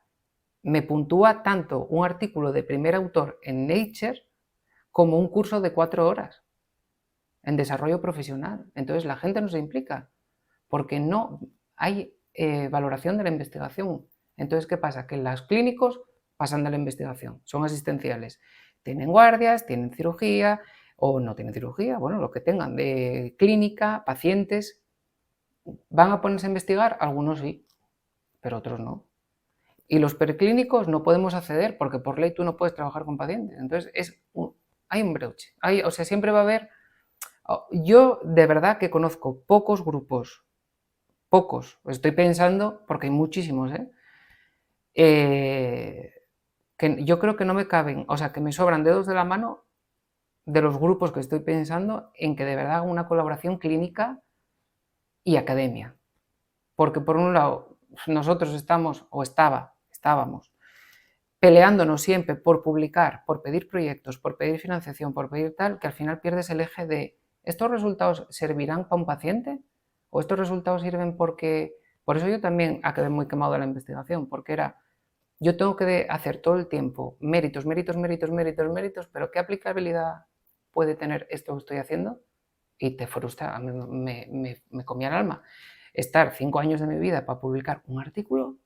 me puntúa tanto un artículo de primer autor en Nature como un curso de 4 horas en desarrollo profesional. Entonces la gente no se implica porque no hay valoración de la investigación. Entonces, ¿qué pasa? Que los clínicos pasan de la investigación, son asistenciales. Tienen guardias, tienen cirugía o no tienen cirugía, bueno, lo que tengan de clínica, pacientes. ¿Van a ponerse a investigar? Algunos sí, pero otros no. Y los preclínicos no podemos acceder porque por ley tú no puedes trabajar con pacientes. Entonces hay un broche. O sea, siempre va a haber... Yo de verdad que conozco pocos grupos, pocos, estoy pensando, porque hay muchísimos, que yo creo que no me caben, o sea, que me sobran dedos de la mano de los grupos que estoy pensando en que de verdad hagan una colaboración clínica y academia. Porque por un lado, nosotros estábamos peleándonos siempre por publicar, por pedir proyectos, por pedir financiación, por pedir tal, que al final pierdes el eje de ¿estos resultados servirán para un paciente? ¿O estos resultados sirven porque...? Por eso yo también acabé muy quemado de la investigación, porque era, yo tengo que hacer todo el tiempo méritos, pero ¿qué aplicabilidad puede tener esto que estoy haciendo? Y te frustra, a mí me comía el alma. Estar 5 años de mi vida para publicar un artículo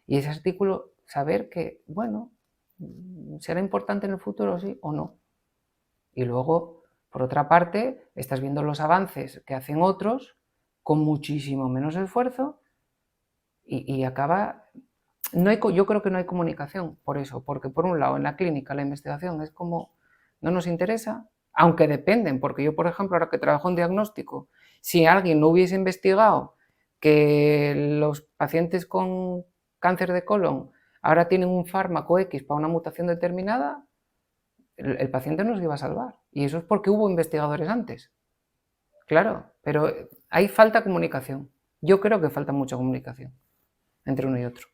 y ese artículo saber que, bueno, será importante en el futuro, sí o no. Y luego, por otra parte, estás viendo los avances que hacen otros con muchísimo menos esfuerzo y acaba... yo creo que no hay comunicación por eso, porque por un lado en la clínica la investigación es como no nos interesa, aunque dependen, porque yo por ejemplo ahora que trabajo en diagnóstico, si alguien no hubiese investigado que los pacientes con cáncer de colon ahora tienen un fármaco X para una mutación determinada, el paciente no se iba a salvar. Y eso es porque hubo investigadores antes. Claro, pero hay falta de comunicación. Yo creo que falta mucha comunicación entre uno y otro.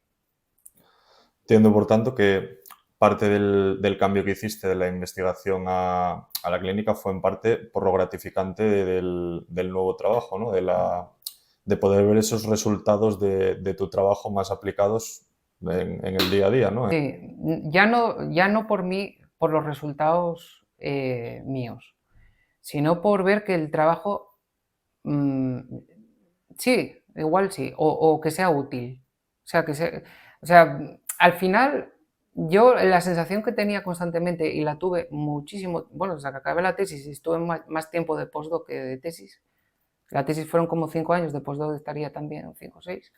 Entiendo, por tanto, que parte del cambio que hiciste de la investigación a la clínica fue en parte por lo gratificante del nuevo trabajo, ¿no? De poder ver esos resultados de tu trabajo más aplicados en el día a día, ¿no? Sí, ya no por mí, por los resultados míos, sino por ver que el trabajo, sí, igual sí, o que sea útil. O sea, al final, yo la sensación que tenía constantemente, y la tuve muchísimo, bueno, desde que acabé la tesis, estuve más tiempo de postdoc que de tesis. La tesis fueron como 5 años, de postdoc estaría también 5 o 6.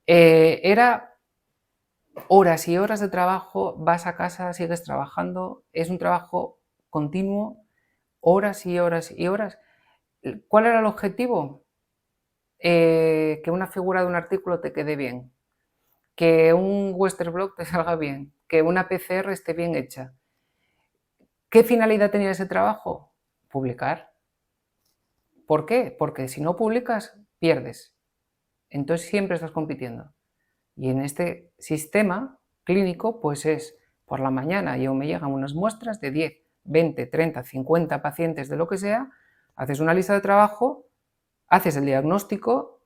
Era horas y horas de trabajo, vas a casa, sigues trabajando, es un trabajo continuo, horas y horas y horas. ¿Cuál era el objetivo? Que una figura de un artículo te quede bien, que un Western blot te salga bien, que una PCR esté bien hecha. ¿Qué finalidad tenía ese trabajo? Publicar. ¿Por qué? Porque si no publicas, pierdes. Entonces siempre estás compitiendo. Y en este sistema clínico, pues es por la mañana me llegan unas muestras de 10, 20, 30, 50 pacientes de lo que sea, Haces una lista de trabajo, haces el diagnóstico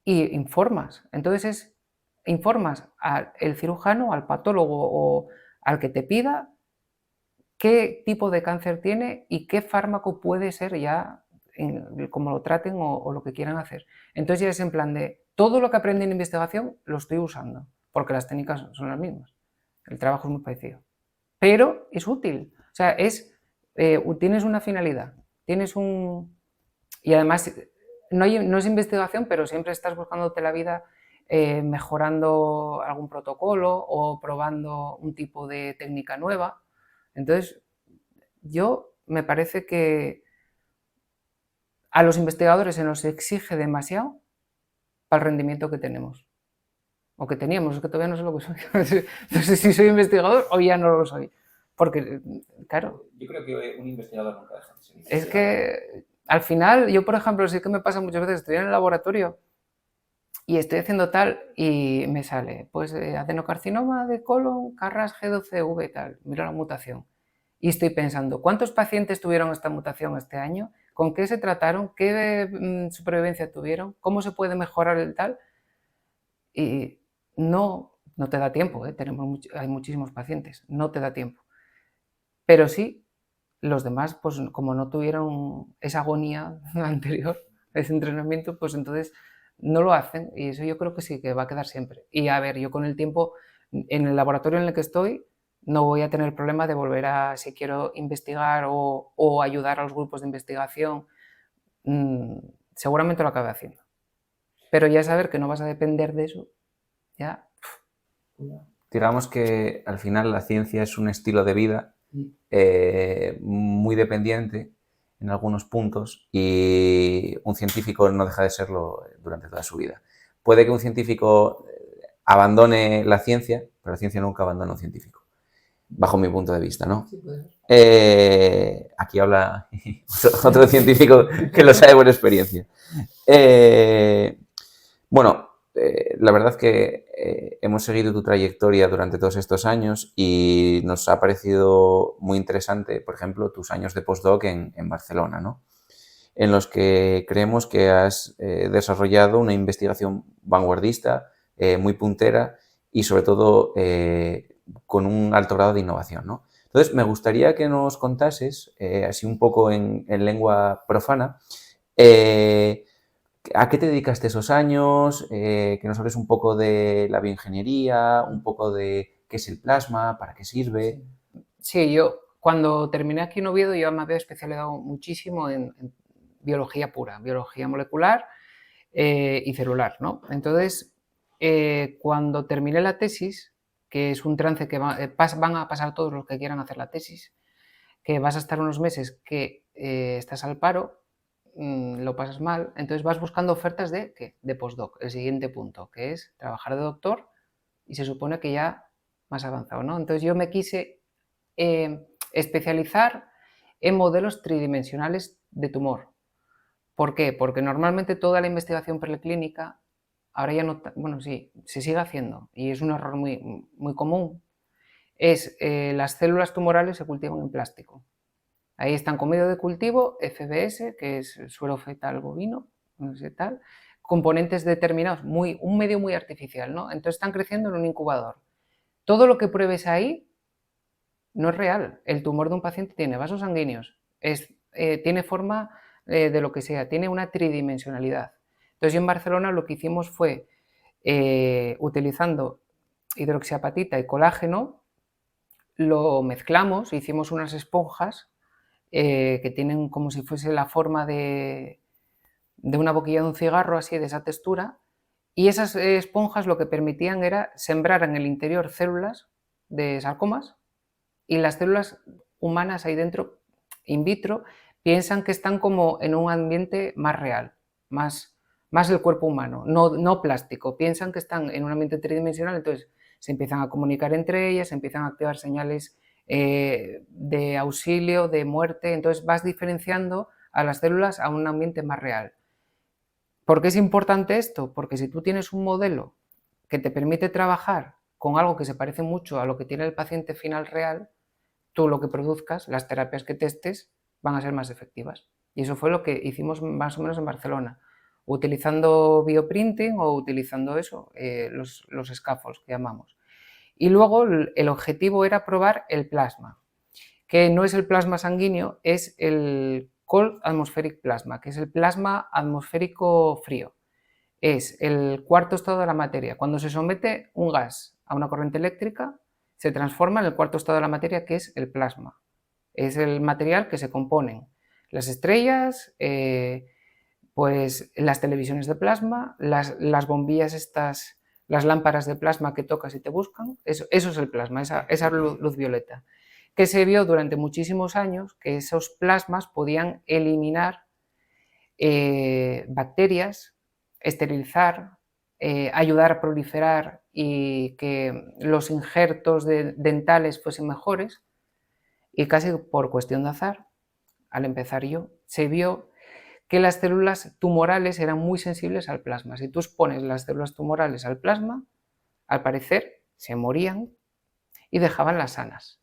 y informas. Entonces informas al cirujano, al patólogo o al que te pida qué tipo de cáncer tiene y qué fármaco puede ser ya, como lo traten o lo que quieran hacer. Entonces ya es en plan de, todo lo que aprendí en investigación lo estoy usando, porque las técnicas son las mismas. El trabajo es muy parecido. Pero es útil. O sea, tienes una finalidad, tienes un... Y además, no es investigación, pero siempre estás buscándote la vida mejorando algún protocolo o probando un tipo de técnica nueva. Entonces, me parece que a los investigadores se nos exige demasiado para el rendimiento que tenemos. O que teníamos, es que todavía no sé lo que soy. No sé si soy investigador o ya no lo soy. Porque, claro... Yo creo que un investigador nunca deja de ser investigador. Es que, al final, yo, por ejemplo, sí que me pasa muchas veces, estoy en el laboratorio y estoy haciendo tal y me sale, pues, adenocarcinoma de colon, Carras G12V, tal, miro la mutación. Y estoy pensando, ¿cuántos pacientes tuvieron esta mutación este año? ¿Con qué se trataron? ¿Qué supervivencia tuvieron? ¿Cómo se puede mejorar el tal? Y no te da tiempo, hay muchísimos pacientes, no te da tiempo. Pero sí, los demás, pues como no tuvieron esa agonía anterior, ese entrenamiento, pues entonces no lo hacen y eso yo creo que sí que va a quedar siempre. Y a ver, yo con el tiempo, en el laboratorio en el que estoy, no voy a tener problema de volver a, si quiero investigar o ayudar a los grupos de investigación, seguramente lo acabe haciendo. Pero ya saber que no vas a depender de eso, ya... Digamos que al final la ciencia es un estilo de vida muy dependiente en algunos puntos y un científico no deja de serlo durante toda su vida. Puede que un científico abandone la ciencia, pero la ciencia nunca abandona a un científico, bajo mi punto de vista, ¿no? Sí, puede ser. Aquí habla otro científico que lo sabe por experiencia. Bueno, la verdad que hemos seguido tu trayectoria durante todos estos años y nos ha parecido muy interesante, por ejemplo, tus años de postdoc en Barcelona, ¿no? En los que creemos que has desarrollado una investigación vanguardista, muy puntera y sobre todo con un alto grado de innovación, ¿no? Entonces, me gustaría que nos contases, así un poco en lengua profana, ¿a qué te dedicaste esos años? Que nos hables un poco de la bioingeniería, un poco de qué es el plasma, para qué sirve. Sí, yo cuando terminé aquí en Oviedo yo me había especializado muchísimo en biología pura, biología molecular y celular, ¿no? Entonces, cuando terminé la tesis, que es un trance que van a pasar todos los que quieran hacer la tesis, que vas a estar unos meses que estás al paro, lo pasas mal, entonces vas buscando ofertas de postdoc, el siguiente punto, que es trabajar de doctor y se supone que ya más avanzado, ¿no? Entonces yo me quise especializar en modelos tridimensionales de tumor. ¿Por qué? Porque normalmente toda la investigación preclínica, ahora ya no, bueno, sí, se sigue haciendo y es un error muy, muy común, es las células tumorales se cultivan en plástico. Ahí están con medio de cultivo, FBS, que es suero fetal bovino, no sé tal, componentes determinados, un medio muy artificial, ¿no? Entonces están creciendo en un incubador. Todo lo que pruebes ahí no es real. El tumor de un paciente tiene vasos sanguíneos, tiene forma de lo que sea, tiene una tridimensionalidad. Entonces yo en Barcelona lo que hicimos fue, utilizando hidroxiapatita y colágeno, lo mezclamos, hicimos unas esponjas que tienen como si fuese la forma de una boquilla de un cigarro, así de esa textura, y esas esponjas lo que permitían era sembrar en el interior células de sarcomas y las células humanas ahí dentro, in vitro, piensan que están como en un ambiente más real, más el cuerpo humano, no plástico, piensan que están en un ambiente tridimensional, entonces se empiezan a comunicar entre ellas, se empiezan a activar señales de auxilio, de muerte, entonces vas diferenciando a las células a un ambiente más real. ¿Por qué es importante esto? Porque si tú tienes un modelo que te permite trabajar con algo que se parece mucho a lo que tiene el paciente final real, tú lo que produzcas, las terapias que testes, van a ser más efectivas. Y eso fue lo que hicimos más o menos en Barcelona, utilizando bioprinting o utilizando eso, los scaffolds que llamamos. Y luego el objetivo era probar el plasma, que no es el plasma sanguíneo, es el Cold Atmospheric Plasma, que es el plasma atmosférico frío. Es el cuarto estado de la materia. Cuando se somete un gas a una corriente eléctrica, se transforma en el cuarto estado de la materia, que es el plasma. Es el material que se componen las estrellas, pues las televisiones de plasma, las bombillas estas, las lámparas de plasma que tocas y te buscan, eso es el plasma, esa luz violeta, que se vio durante muchísimos años que esos plasmas podían eliminar bacterias, esterilizar, ayudar a proliferar y que los injertos dentales fuesen mejores, y casi por cuestión de azar, al empezar yo, se vio que las células tumorales eran muy sensibles al plasma. Si tú expones las células tumorales al plasma, al parecer se morían y dejaban las sanas.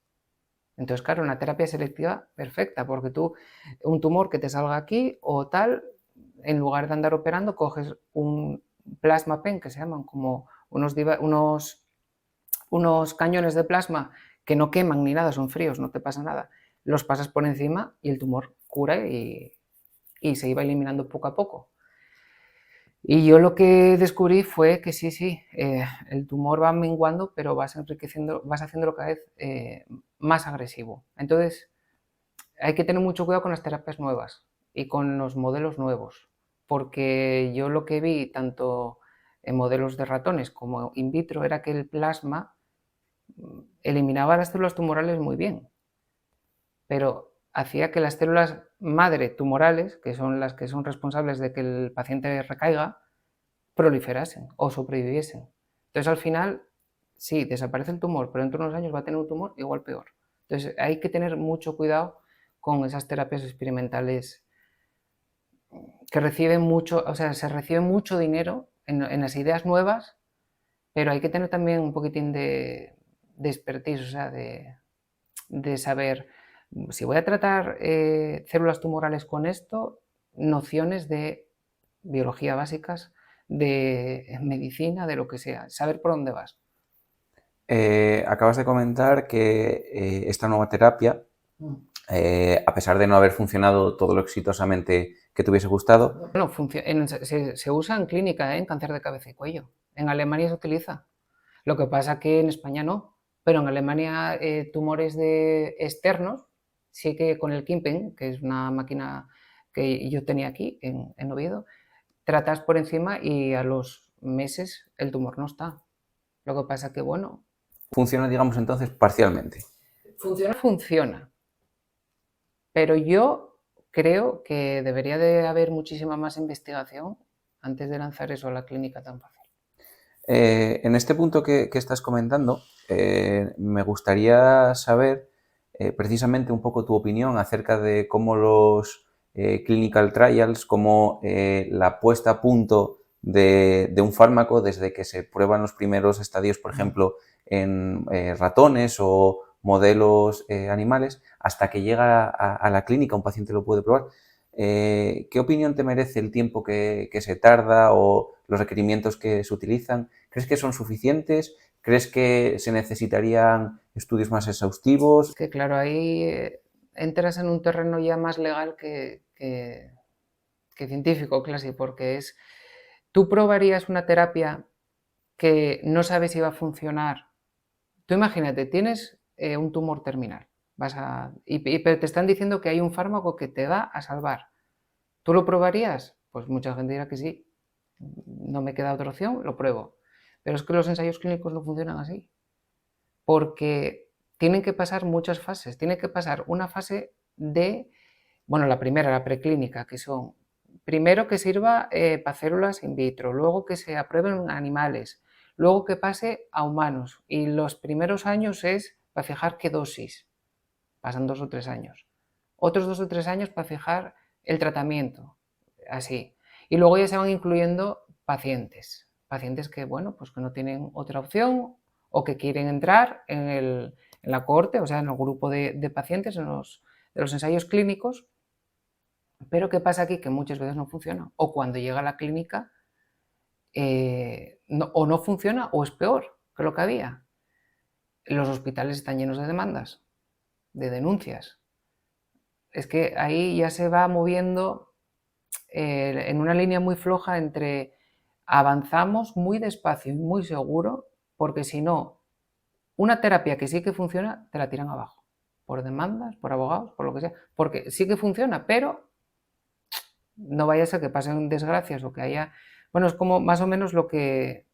Entonces, claro, una terapia selectiva perfecta, porque tú, un tumor que te salga aquí o tal, en lugar de andar operando, coges un plasma pen, que se llaman como unos cañones de plasma que no queman ni nada, son fríos, no te pasa nada, los pasas por encima y el tumor cura y se iba eliminando poco a poco. Y yo lo que descubrí fue que sí, el tumor va menguando, pero vas haciéndolo cada vez más agresivo. Entonces, hay que tener mucho cuidado con las terapias nuevas y con los modelos nuevos, porque yo lo que vi tanto en modelos de ratones como in vitro era que el plasma eliminaba las células tumorales muy bien, pero hacía que las células madre tumorales, que son las que son responsables de que el paciente recaiga, proliferasen o sobreviviesen. Entonces, al final, sí, desaparece el tumor, pero dentro de unos años va a tener un tumor igual peor. Entonces, hay que tener mucho cuidado con esas terapias experimentales que reciben mucho, o sea, se recibe mucho dinero en las ideas nuevas, pero hay que tener también un poquitín de expertise, o sea, de saber, si voy a tratar células tumorales con esto, nociones de biología básicas, de medicina, de lo que sea, saber por dónde vas. Acabas de comentar que esta nueva terapia, a pesar de no haber funcionado todo lo exitosamente que te hubiese gustado... Bueno, se usa en clínica, en cáncer de cabeza y cuello. En Alemania se utiliza. Lo que pasa que en España no. Pero en Alemania tumores externos, sí que con el Kimpen, que es una máquina que yo tenía aquí en Oviedo, tratas por encima y a los meses el tumor no está. Lo que pasa que, bueno... Funciona, digamos, entonces, parcialmente. Funciona. Pero yo creo que debería de haber muchísima más investigación antes de lanzar eso a la clínica tan fácil. En este punto que estás comentando, me gustaría saber precisamente un poco tu opinión acerca de cómo los clinical trials, cómo la puesta a punto de un fármaco desde que se prueban los primeros estadios, por ejemplo, en ratones o modelos animales, hasta que llega a la clínica, un paciente lo puede probar. ¿Qué opinión te merece el tiempo que se tarda o los requerimientos que se utilizan? ¿Crees que son suficientes? ¿Crees que se necesitarían estudios más exhaustivos? Es que claro, ahí entras en un terreno ya más legal que científico, casi, porque es... Tú probarías una terapia que no sabes si va a funcionar. Tú imagínate, tienes un tumor terminal, pero te están diciendo que hay un fármaco que te va a salvar. ¿Tú lo probarías? Pues mucha gente dirá que sí. No me queda otra opción, lo pruebo. Pero es que los ensayos clínicos no funcionan así. Porque tienen que pasar muchas fases. Tiene que pasar una fase de, bueno, la primera, la preclínica, que son, primero que sirva para células in vitro, luego que se aprueben en animales, luego que pase a humanos. Y los primeros años es para fijar qué dosis. Pasan 2 o 3 años. Otros 2 o 3 años para fijar el tratamiento, así. Y luego ya se van incluyendo pacientes que, bueno, pues que no tienen otra opción o que quieren entrar en la cohorte, o sea, en el grupo de pacientes, de los ensayos clínicos, Pero ¿qué pasa aquí? Que muchas veces no funciona. O cuando llega a la clínica, o no funciona o es peor que lo que había. Los hospitales están llenos de demandas, de denuncias. Es que ahí ya se va moviendo en una línea muy floja entre avanzamos muy despacio y muy seguro, porque si no, una terapia que sí que funciona, te la tiran abajo. Por demandas, por abogados, por lo que sea. Porque sí que funciona, pero no vaya a ser que pasen desgracias o que haya... Bueno, es como más o menos lo que...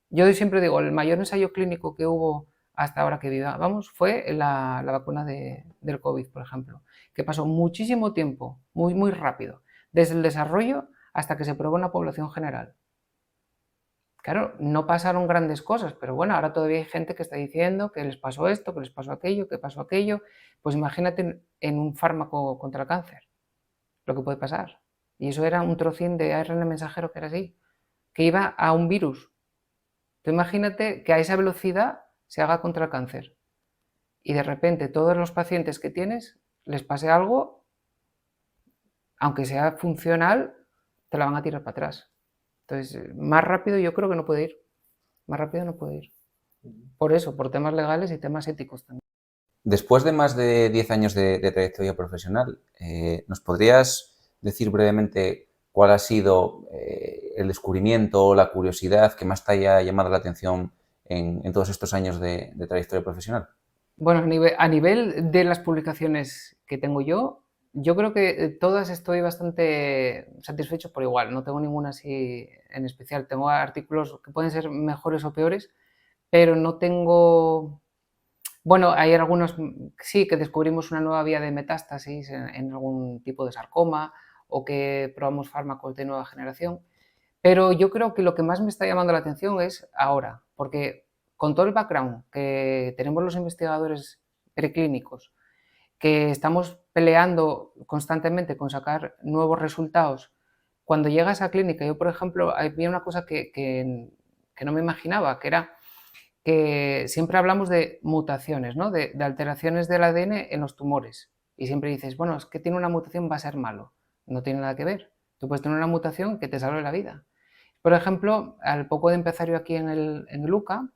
Yo siempre digo, el mayor ensayo clínico que hubo hasta ahora que vivábamos fue la vacuna del COVID, por ejemplo, que pasó muchísimo tiempo, muy, muy rápido, desde el desarrollo hasta que se probó en la población general. Claro, no pasaron grandes cosas, pero bueno, ahora todavía hay gente que está diciendo que les pasó esto, que les pasó aquello, que pasó aquello. Pues imagínate en un fármaco contra el cáncer, lo que puede pasar. Y eso era un trocín de ARN mensajero que era así, que iba a un virus. Tú imagínate que a esa velocidad se haga contra el cáncer y de repente todos los pacientes que tienes les pase algo, aunque sea funcional, te la van a tirar para atrás. Entonces, más rápido yo creo que no puede ir. Más rápido no puede ir. Por eso, por temas legales y temas éticos también. Después de más de 10 años de trayectoria profesional, ¿nos podrías decir brevemente cuál ha sido el descubrimiento o la curiosidad que más te haya llamado la atención en todos estos años de trayectoria profesional? Bueno, a nivel de las publicaciones que tengo yo creo que todas estoy bastante satisfecho por igual, no tengo ninguna así en especial. Tengo artículos que pueden ser mejores o peores, pero no tengo... Bueno, hay algunos, sí, que descubrimos una nueva vía de metástasis en algún tipo de sarcoma o que probamos fármacos de nueva generación, pero yo creo que lo que más me está llamando la atención es ahora, porque con todo el background que tenemos los investigadores preclínicos, que estamos peleando constantemente con sacar nuevos resultados, cuando llegas a clínica, yo por ejemplo, había una cosa que no me imaginaba, que era que siempre hablamos de mutaciones, ¿no? de alteraciones del ADN en los tumores. Y siempre dices, bueno, es que tiene una mutación, va a ser malo. No tiene nada que ver. Tú puedes tener una mutación que te salve la vida. Por ejemplo, al poco de empezar yo aquí en el UCA,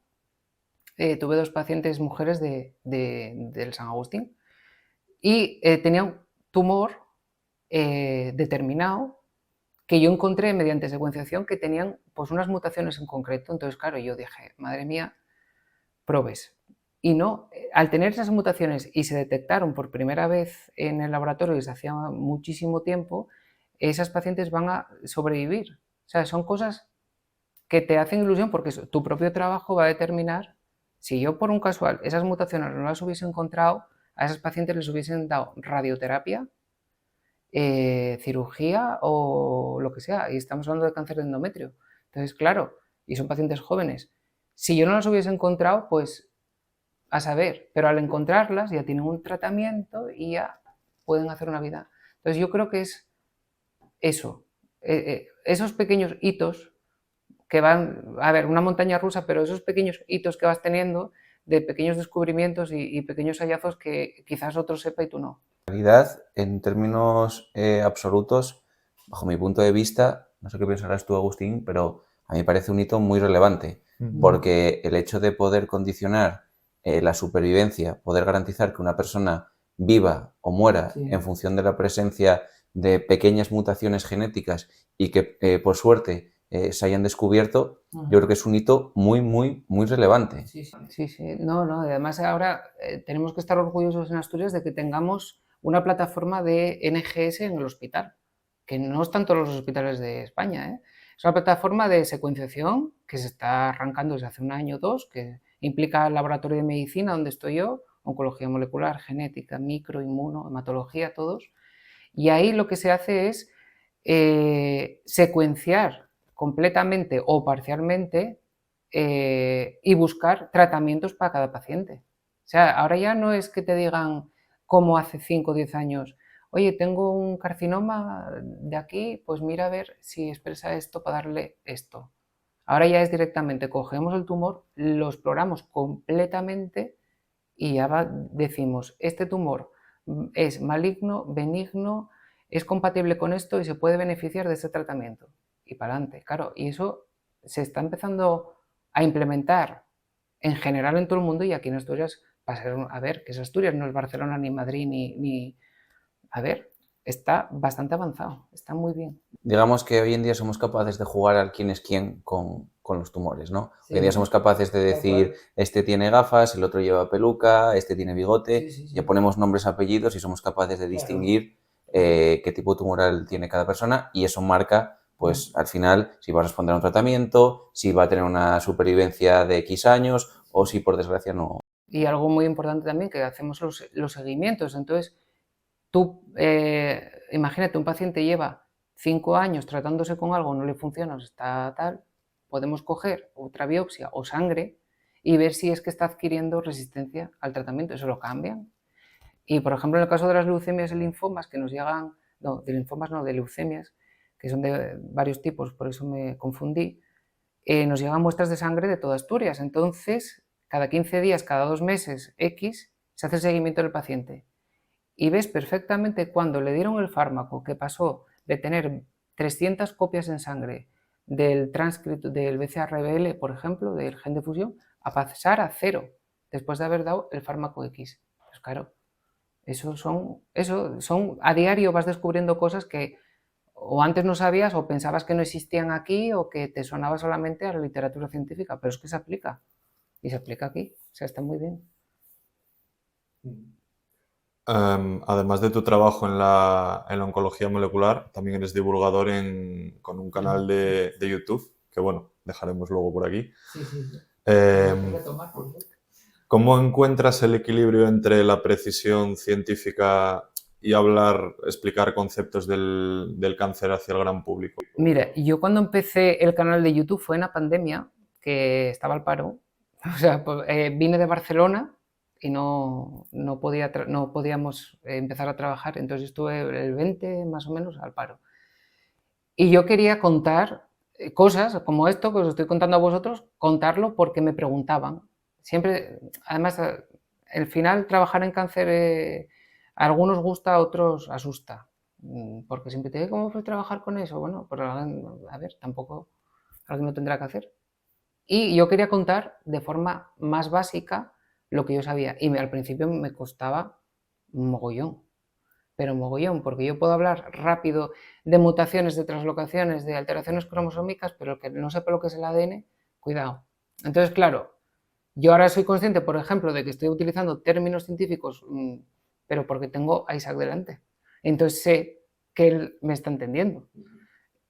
tuve 2 pacientes mujeres del San Agustín y tenían un tumor determinado que yo encontré mediante secuenciación que tenían pues unas mutaciones en concreto. Entonces, claro, yo dije, madre mía, probes. Y no, al tener esas mutaciones y se detectaron por primera vez en el laboratorio desde hacía muchísimo tiempo, esas pacientes van a sobrevivir. O sea, son cosas que te hacen ilusión porque tu propio trabajo va a determinar si yo por un casual esas mutaciones no las hubiese encontrado, a esas pacientes les hubiesen dado radioterapia, cirugía o lo que sea. Y estamos hablando de cáncer de endometrio. Entonces, claro, y son pacientes jóvenes. Si yo no las hubiese encontrado, pues a saber, pero al encontrarlas ya tienen un tratamiento y ya pueden hacer una vida. Entonces yo creo que es eso, esos pequeños hitos que van, a ver, una montaña rusa, pero esos pequeños hitos que vas teniendo de pequeños descubrimientos y pequeños hallazgos que quizás otro sepa y tú no. En realidad, en términos absolutos, bajo mi punto de vista, no sé qué pensarás tú, Agustín, pero a mí me parece un hito muy relevante, porque el hecho de poder condicionar la supervivencia, poder garantizar que una persona viva o muera en función de la presencia de pequeñas mutaciones genéticas y que por suerte se hayan descubierto, yo creo que es un hito muy, muy, muy relevante. Sí, no, además ahora tenemos que estar orgullosos en Asturias de que tengamos una plataforma de NGS en el hospital, que no están todos los hospitales de España, ¿eh? Es una plataforma de secuenciación que se está arrancando desde hace un año o 2, que implica el laboratorio de medicina donde estoy yo, oncología molecular, genética, micro, inmuno, hematología, todos. Y ahí lo que se hace es secuenciar completamente o parcialmente y buscar tratamientos para cada paciente. O sea, ahora ya no es que te digan como hace 5 o 10 años, oye, tengo un carcinoma de aquí, pues mira a ver si expresa esto para darle esto. Ahora ya es directamente, cogemos el tumor, lo exploramos completamente y ya decimos, este tumor es maligno, benigno, es compatible con esto y se puede beneficiar de este tratamiento. Y para adelante, claro. Y eso se está empezando a implementar en general en todo el mundo, y aquí en Asturias, a ver, que es Asturias, no es Barcelona, ni Madrid, ni... A ver, está bastante avanzado, está muy bien. Digamos que hoy en día somos capaces de jugar al quién es quién con los tumores, ¿no? Sí. Hoy en día somos capaces de decir, este tiene gafas, el otro lleva peluca, este tiene bigote, Sí. ya ponemos nombres, apellidos y somos capaces de distinguir qué tipo tumoral tiene cada persona, y eso marca, pues al final, si va a responder a un tratamiento, si va a tener una supervivencia de X años o si por desgracia no. Y algo muy importante también, que hacemos los seguimientos. Entonces, tú, imagínate, un paciente lleva 5 años tratándose con algo, no le funciona, está tal, podemos coger otra biopsia o sangre y ver si es que está adquiriendo resistencia al tratamiento. Eso lo cambian. Y, por ejemplo, en el caso de las leucemias y linfomas que nos llegan, no, de linfomas no, de leucemias, que son de varios tipos, por eso me confundí, nos llegan muestras de sangre de toda Asturias. Entonces, cada 15 días, cada 2 meses, X, se hace el seguimiento del paciente. Y ves perfectamente cuando le dieron el fármaco, que pasó de tener 300 copias en sangre del transcrito del BCR-ABL, por ejemplo, del gen de fusión, a pasar a 0 después de haber dado el fármaco X. Pues claro, eso son, a diario vas descubriendo cosas que o antes no sabías o pensabas que no existían aquí o que te sonaba solamente a la literatura científica, pero es que se aplica. Y se aplica aquí, o sea, está muy bien. Además de tu trabajo en la oncología molecular, también eres divulgador con un canal de YouTube, que bueno, dejaremos luego por aquí. ¿Cómo encuentras el equilibrio entre la precisión científica y explicar conceptos del cáncer hacia el gran público? Mira, yo cuando empecé el canal de YouTube fue en la pandemia, que estaba al paro. O sea, pues, vine de Barcelona y no podíamos empezar a trabajar, entonces estuve el 20 más o menos al paro. Y yo quería contar cosas como esto que os estoy contando a vosotros, contarlo porque me preguntaban. Siempre, además, al final trabajar en cáncer a algunos gusta, a otros asusta. Porque siempre te digo, ¿cómo fue trabajar con eso? Bueno, pues a ver, tampoco alguien lo tendrá que hacer. Y yo quería contar de forma más básica lo que yo sabía. Y al principio me costaba mogollón, pero mogollón, porque yo puedo hablar rápido de mutaciones, de translocaciones, de alteraciones cromosómicas, pero el que no sepa lo que es el ADN, cuidado. Entonces, claro, yo ahora soy consciente, por ejemplo, de que estoy utilizando términos científicos, pero porque tengo a Isaac delante. Entonces sé que él me está entendiendo.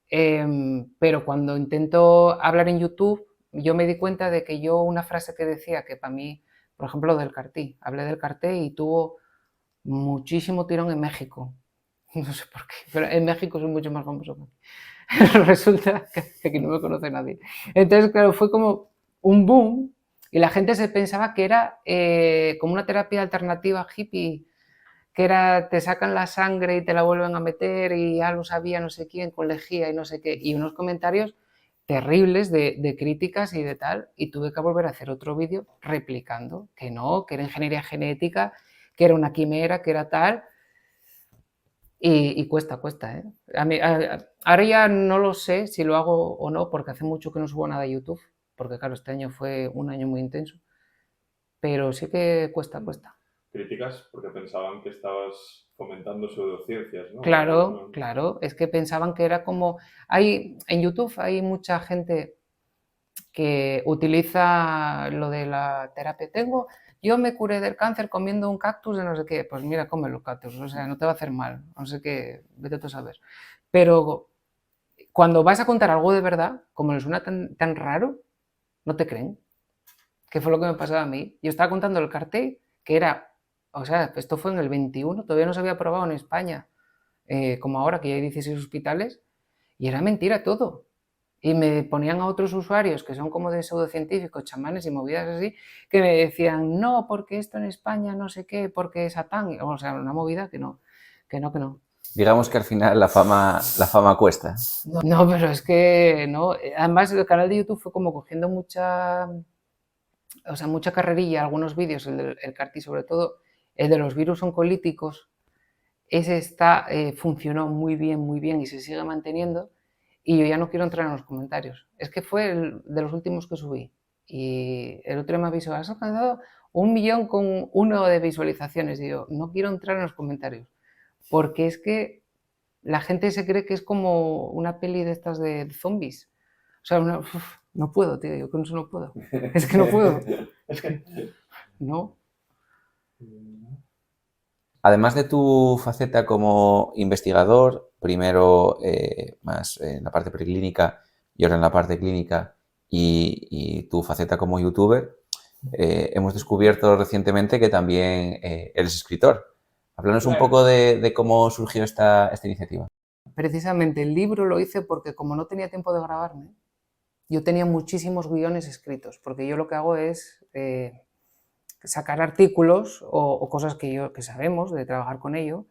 Pero cuando intento hablar en YouTube, yo me di cuenta de que yo una frase que decía, que para mí, por ejemplo, del CAR-T, hablé del CAR-T y tuvo muchísimo tirón en México. No sé por qué, pero en México soy mucho más famoso que aquí. Resulta que aquí no me conoce nadie. Entonces, claro, fue como un boom y la gente se pensaba que era como una terapia alternativa hippie, que era te sacan la sangre y te la vuelven a meter y ya lo sabía no sé quién con lejía y no sé qué, y unos comentarios terribles de críticas y de tal, y tuve que volver a hacer otro vídeo replicando que no, que era ingeniería genética, que era una quimera, que era tal, y cuesta, ¿eh? Ahora ya no lo sé si lo hago o no, porque hace mucho que no subo nada a YouTube, porque claro, este año fue un año muy intenso, pero sí que cuesta. Críticas porque pensaban que estabas fomentando pseudociencias, ¿no? Claro, es que pensaban que era como... en YouTube hay mucha gente que utiliza lo de la terapia. Yo me curé del cáncer comiendo un cactus de no sé qué. Pues mira, come los cactus, o sea, no te va a hacer mal, no sé qué, vete tú a saber. Pero cuando vas a contar algo de verdad, como les suena tan raro, no te creen. ¿Qué fue lo que me pasaba a mí? Yo estaba contando el cartel, que era, o sea, esto fue en el 21, todavía no se había aprobado en España, como ahora, que ya hay 16 hospitales, y era mentira todo. Y me ponían a otros usuarios que son como de pseudocientíficos, chamanes y movidas así, que me decían, no, porque esto en España no sé qué, porque es Satán, o sea, una movida que no. Digamos que al final la fama cuesta. No, pero es que no. Además, el canal de YouTube fue como cogiendo mucha carrerilla, algunos vídeos, el CAR-T sobre todo, el de los virus oncolíticos, ese funcionó muy bien y se sigue manteniendo, y yo ya no quiero entrar en los comentarios. Es que fue de los últimos que subí, y el otro día me avisó, has alcanzado 1.000.000 de visualizaciones, y yo no quiero entrar en los comentarios, porque es que la gente se cree que es como una peli de estas de zombies. O sea, no puedo, tío, yo con eso no puedo. Es que no puedo. Es que no. Además de tu faceta como investigador, primero más en la parte preclínica y ahora en la parte clínica, y tu faceta como youtuber, hemos descubierto recientemente que también eres escritor. Háblanos un poco de cómo surgió esta iniciativa. Precisamente el libro lo hice porque como no tenía tiempo de grabarme, yo tenía muchísimos guiones escritos, porque yo lo que hago es sacar artículos o cosas que sabemos de trabajar con ello,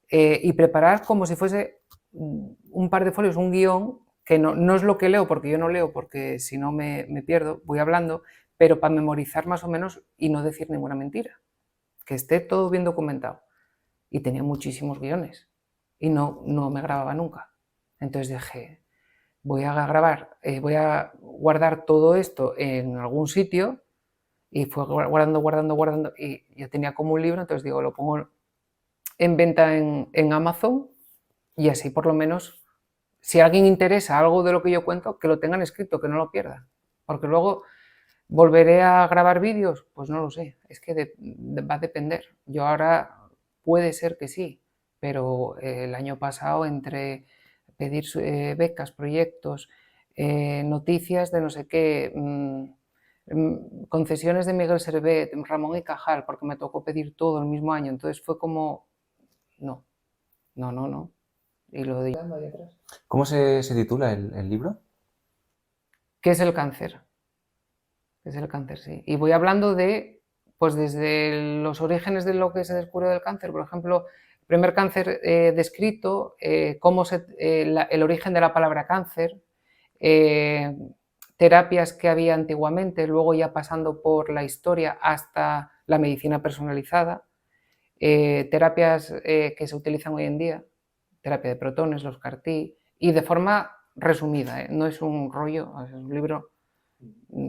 y preparar como si fuese un par de folios, un guión, que no es lo que leo, porque yo no leo, porque si no me pierdo, voy hablando, pero para memorizar más o menos y no decir ninguna mentira, que esté todo bien documentado. Y tenía muchísimos guiones y no me grababa nunca. Entonces dije, voy a guardar todo esto en algún sitio, y fue guardando, y yo tenía como un libro, entonces digo, lo pongo en venta en Amazon, y así por lo menos, si a alguien interesa algo de lo que yo cuento, que lo tengan escrito, que no lo pierda. Porque luego, ¿volveré a grabar vídeos? Pues no lo sé, es que va a depender. Yo ahora puede ser que sí, pero el año pasado entre pedir becas, proyectos, noticias de no sé qué, concesiones de Miguel Servet, Ramón y Cajal, porque me tocó pedir todo el mismo año, entonces fue como, no. Y lo de... ¿Cómo se titula el libro? ¿Qué es el cáncer? ¿Qué es el cáncer? Sí. Y voy hablando de, pues desde los orígenes de lo que se descubrió del cáncer, por ejemplo, el primer cáncer descrito, el origen de la palabra cáncer, terapias que había antiguamente, luego ya pasando por la historia hasta la medicina personalizada, terapias que se utilizan hoy en día, terapia de protones, los CAR-T, y de forma resumida, no es un rollo, es un libro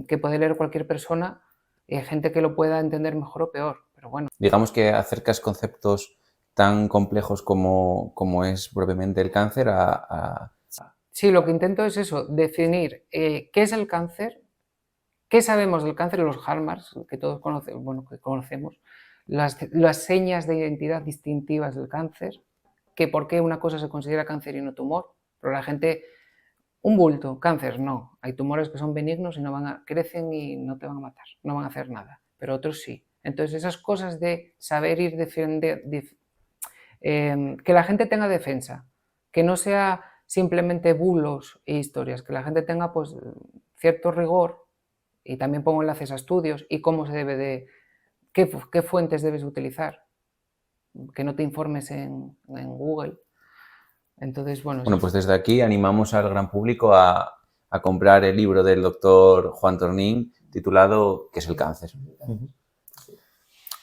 que puede leer cualquier persona, gente que lo pueda entender mejor o peor, pero bueno. Digamos que acercas conceptos tan complejos como es propiamente el cáncer a... Sí, lo que intento es eso, definir qué es el cáncer, qué sabemos del cáncer, los hallmarks que todos conocemos, las señas de identidad distintivas del cáncer, que por qué una cosa se considera cáncer y no tumor, pero la gente, un bulto, cáncer, no, hay tumores que son benignos y crecen y no te van a matar, no van a hacer nada, pero otros sí. Entonces esas cosas de saber ir defender, que la gente tenga defensa, que no sea simplemente bulos e historias, que la gente tenga pues cierto rigor, y también pongo enlaces a estudios y cómo se debe de, qué fuentes debes utilizar, que no te informes en Google. Entonces, bueno, pues desde aquí animamos al gran público a comprar el libro del doctor Juan Tornín titulado ¿Qué es el cáncer?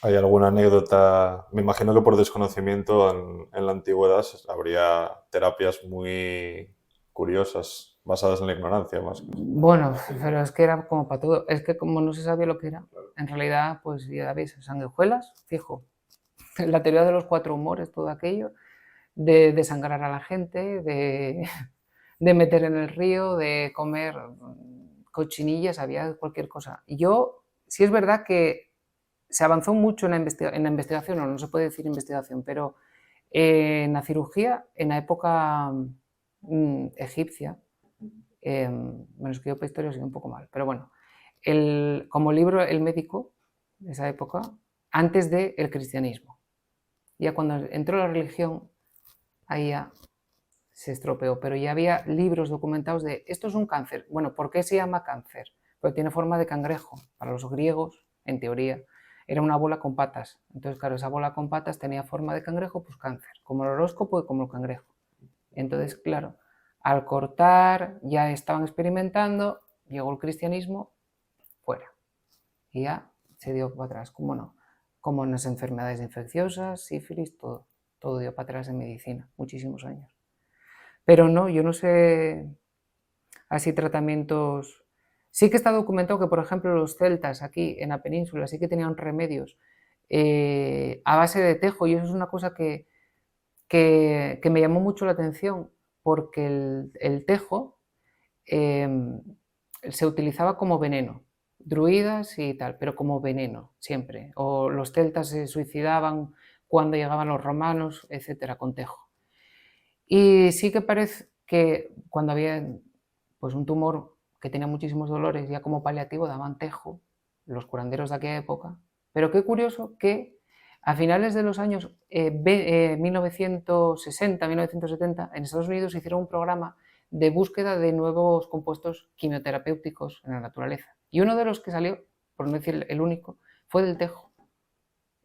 ¿Hay alguna anécdota? Me imagino que por desconocimiento en la antigüedad habría terapias muy curiosas, basadas en la ignorancia más. Bueno, pero es que era como para todo. Es que como no se sabía lo que era, en realidad, pues ya veis, sanguijuelas, fijo. La teoría de los 4 humores, todo aquello, de desangrar a la gente, de meter en el río, de comer cochinillas, había cualquier cosa. Yo, sí es verdad que se avanzó mucho en la investigación, o no se puede decir investigación, pero en la cirugía, en la época egipcia, bueno, es que yo para historia soy un poco mal, pero bueno, como libro El médico, de esa época, antes del cristianismo. Ya cuando entró la religión, ahí ya se estropeó, pero ya había libros documentados de esto es un cáncer. Bueno, ¿por qué se llama cáncer? Porque tiene forma de cangrejo. Para los griegos, en teoría, era una bola con patas. Entonces, claro, esa bola con patas tenía forma de cangrejo, pues cáncer, como el horóscopo y como el cangrejo. Entonces, claro, al cortar, ya estaban experimentando, llegó el cristianismo, fuera. Y ya se dio para atrás, ¿cómo no? Como en las enfermedades infecciosas, sífilis, todo todo dio para atrás en medicina, muchísimos años. Pero no, yo no sé así tratamientos. Sí que está documentado que, por ejemplo, los celtas aquí en la península sí que tenían remedios a base de tejo, y eso es una cosa que me llamó mucho la atención, porque el tejo se utilizaba como veneno, druidas y tal, pero como veneno siempre. O los celtas se suicidaban cuando llegaban los romanos, etcétera, con tejo. Y sí que parece que cuando había pues un tumor que tenía muchísimos dolores, ya como paliativo daban tejo, los curanderos de aquella época. Pero qué curioso que a finales de los años 1960, 1970, en Estados Unidos hicieron un programa de búsqueda de nuevos compuestos quimioterapéuticos en la naturaleza. Y uno de los que salió, por no decir el único, fue del tejo.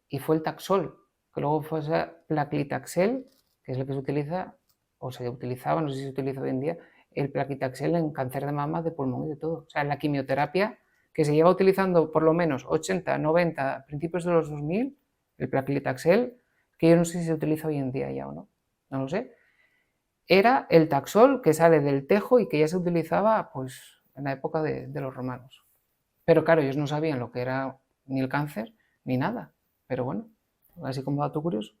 Y fue el Taxol, que luego fue Paclitaxel, que es el que se utiliza, o se utilizaba, no sé si se utiliza hoy en día, el Paclitaxel en cáncer de mama, de pulmón y de todo. O sea, en la quimioterapia que se lleva utilizando por lo menos 80, 90, principios de los 2000, el Paclitaxel, que yo no sé si se utiliza hoy en día ya o no, no lo sé, era el Taxol que sale del tejo y que ya se utilizaba pues en la época de los romanos. Pero claro, ellos no sabían lo que era ni el cáncer ni nada. Pero bueno, así como dato curioso.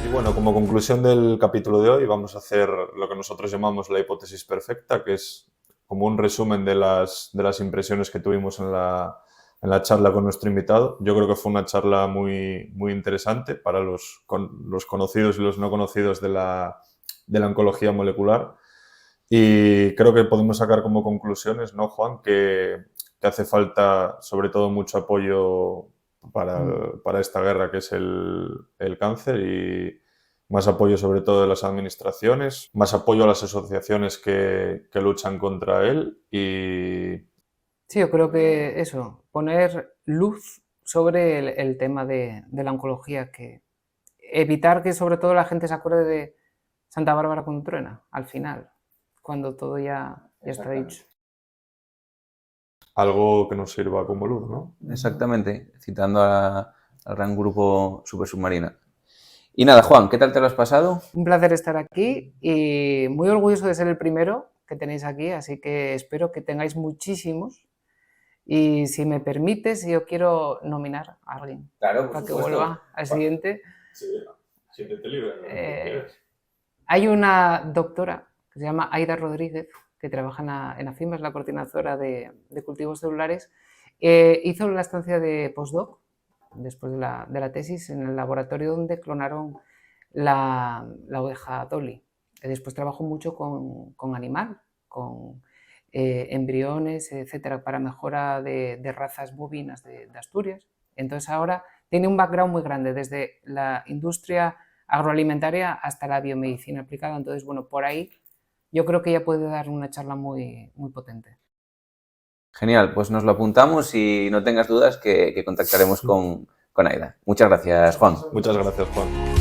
Y bueno, como conclusión del capítulo de hoy vamos a hacer lo que nosotros llamamos la hipótesis perfecta, que es como un resumen de las impresiones que tuvimos en la charla con nuestro invitado. Yo creo que fue una charla muy, muy interesante para los conocidos y los no conocidos de la oncología molecular. Y creo que podemos sacar como conclusiones, ¿no, Juan? Que hace falta sobre todo mucho apoyo para esta guerra que es el cáncer, y más apoyo sobre todo de las administraciones, más apoyo a las asociaciones que luchan contra él y... Sí, yo creo que eso, poner luz sobre el tema de la oncología, que evitar que sobre todo la gente se acuerde de Santa Bárbara con Truena, al final, cuando todo ya está dicho. Algo que nos sirva como luz, ¿no? Exactamente, citando al gran grupo Super Submarina. Y nada, Juan, ¿qué tal te lo has pasado? Un placer estar aquí y muy orgulloso de ser el primero que tenéis aquí, así que espero que tengáis muchísimos. Y si me permites, yo quiero nominar a alguien para que vuelva al siguiente. Sí, siéntete libre. Hay una doctora que se llama Aida Rodríguez, que trabaja en AFIMA, es la coordinadora de cultivos celulares. Hizo la estancia de postdoc, después de la tesis, en el laboratorio donde clonaron la oveja Dolly. Después trabajó mucho con animal, con embriones, etcétera, para mejora de razas bovinas de Asturias. Entonces ahora tiene un background muy grande, desde la industria agroalimentaria hasta la biomedicina aplicada. Entonces, bueno, por ahí yo creo que ella puede dar una charla muy, muy potente. Genial, pues nos lo apuntamos y no tengas dudas que contactaremos con Aida. Muchas gracias, Juan. Muchas gracias, Juan.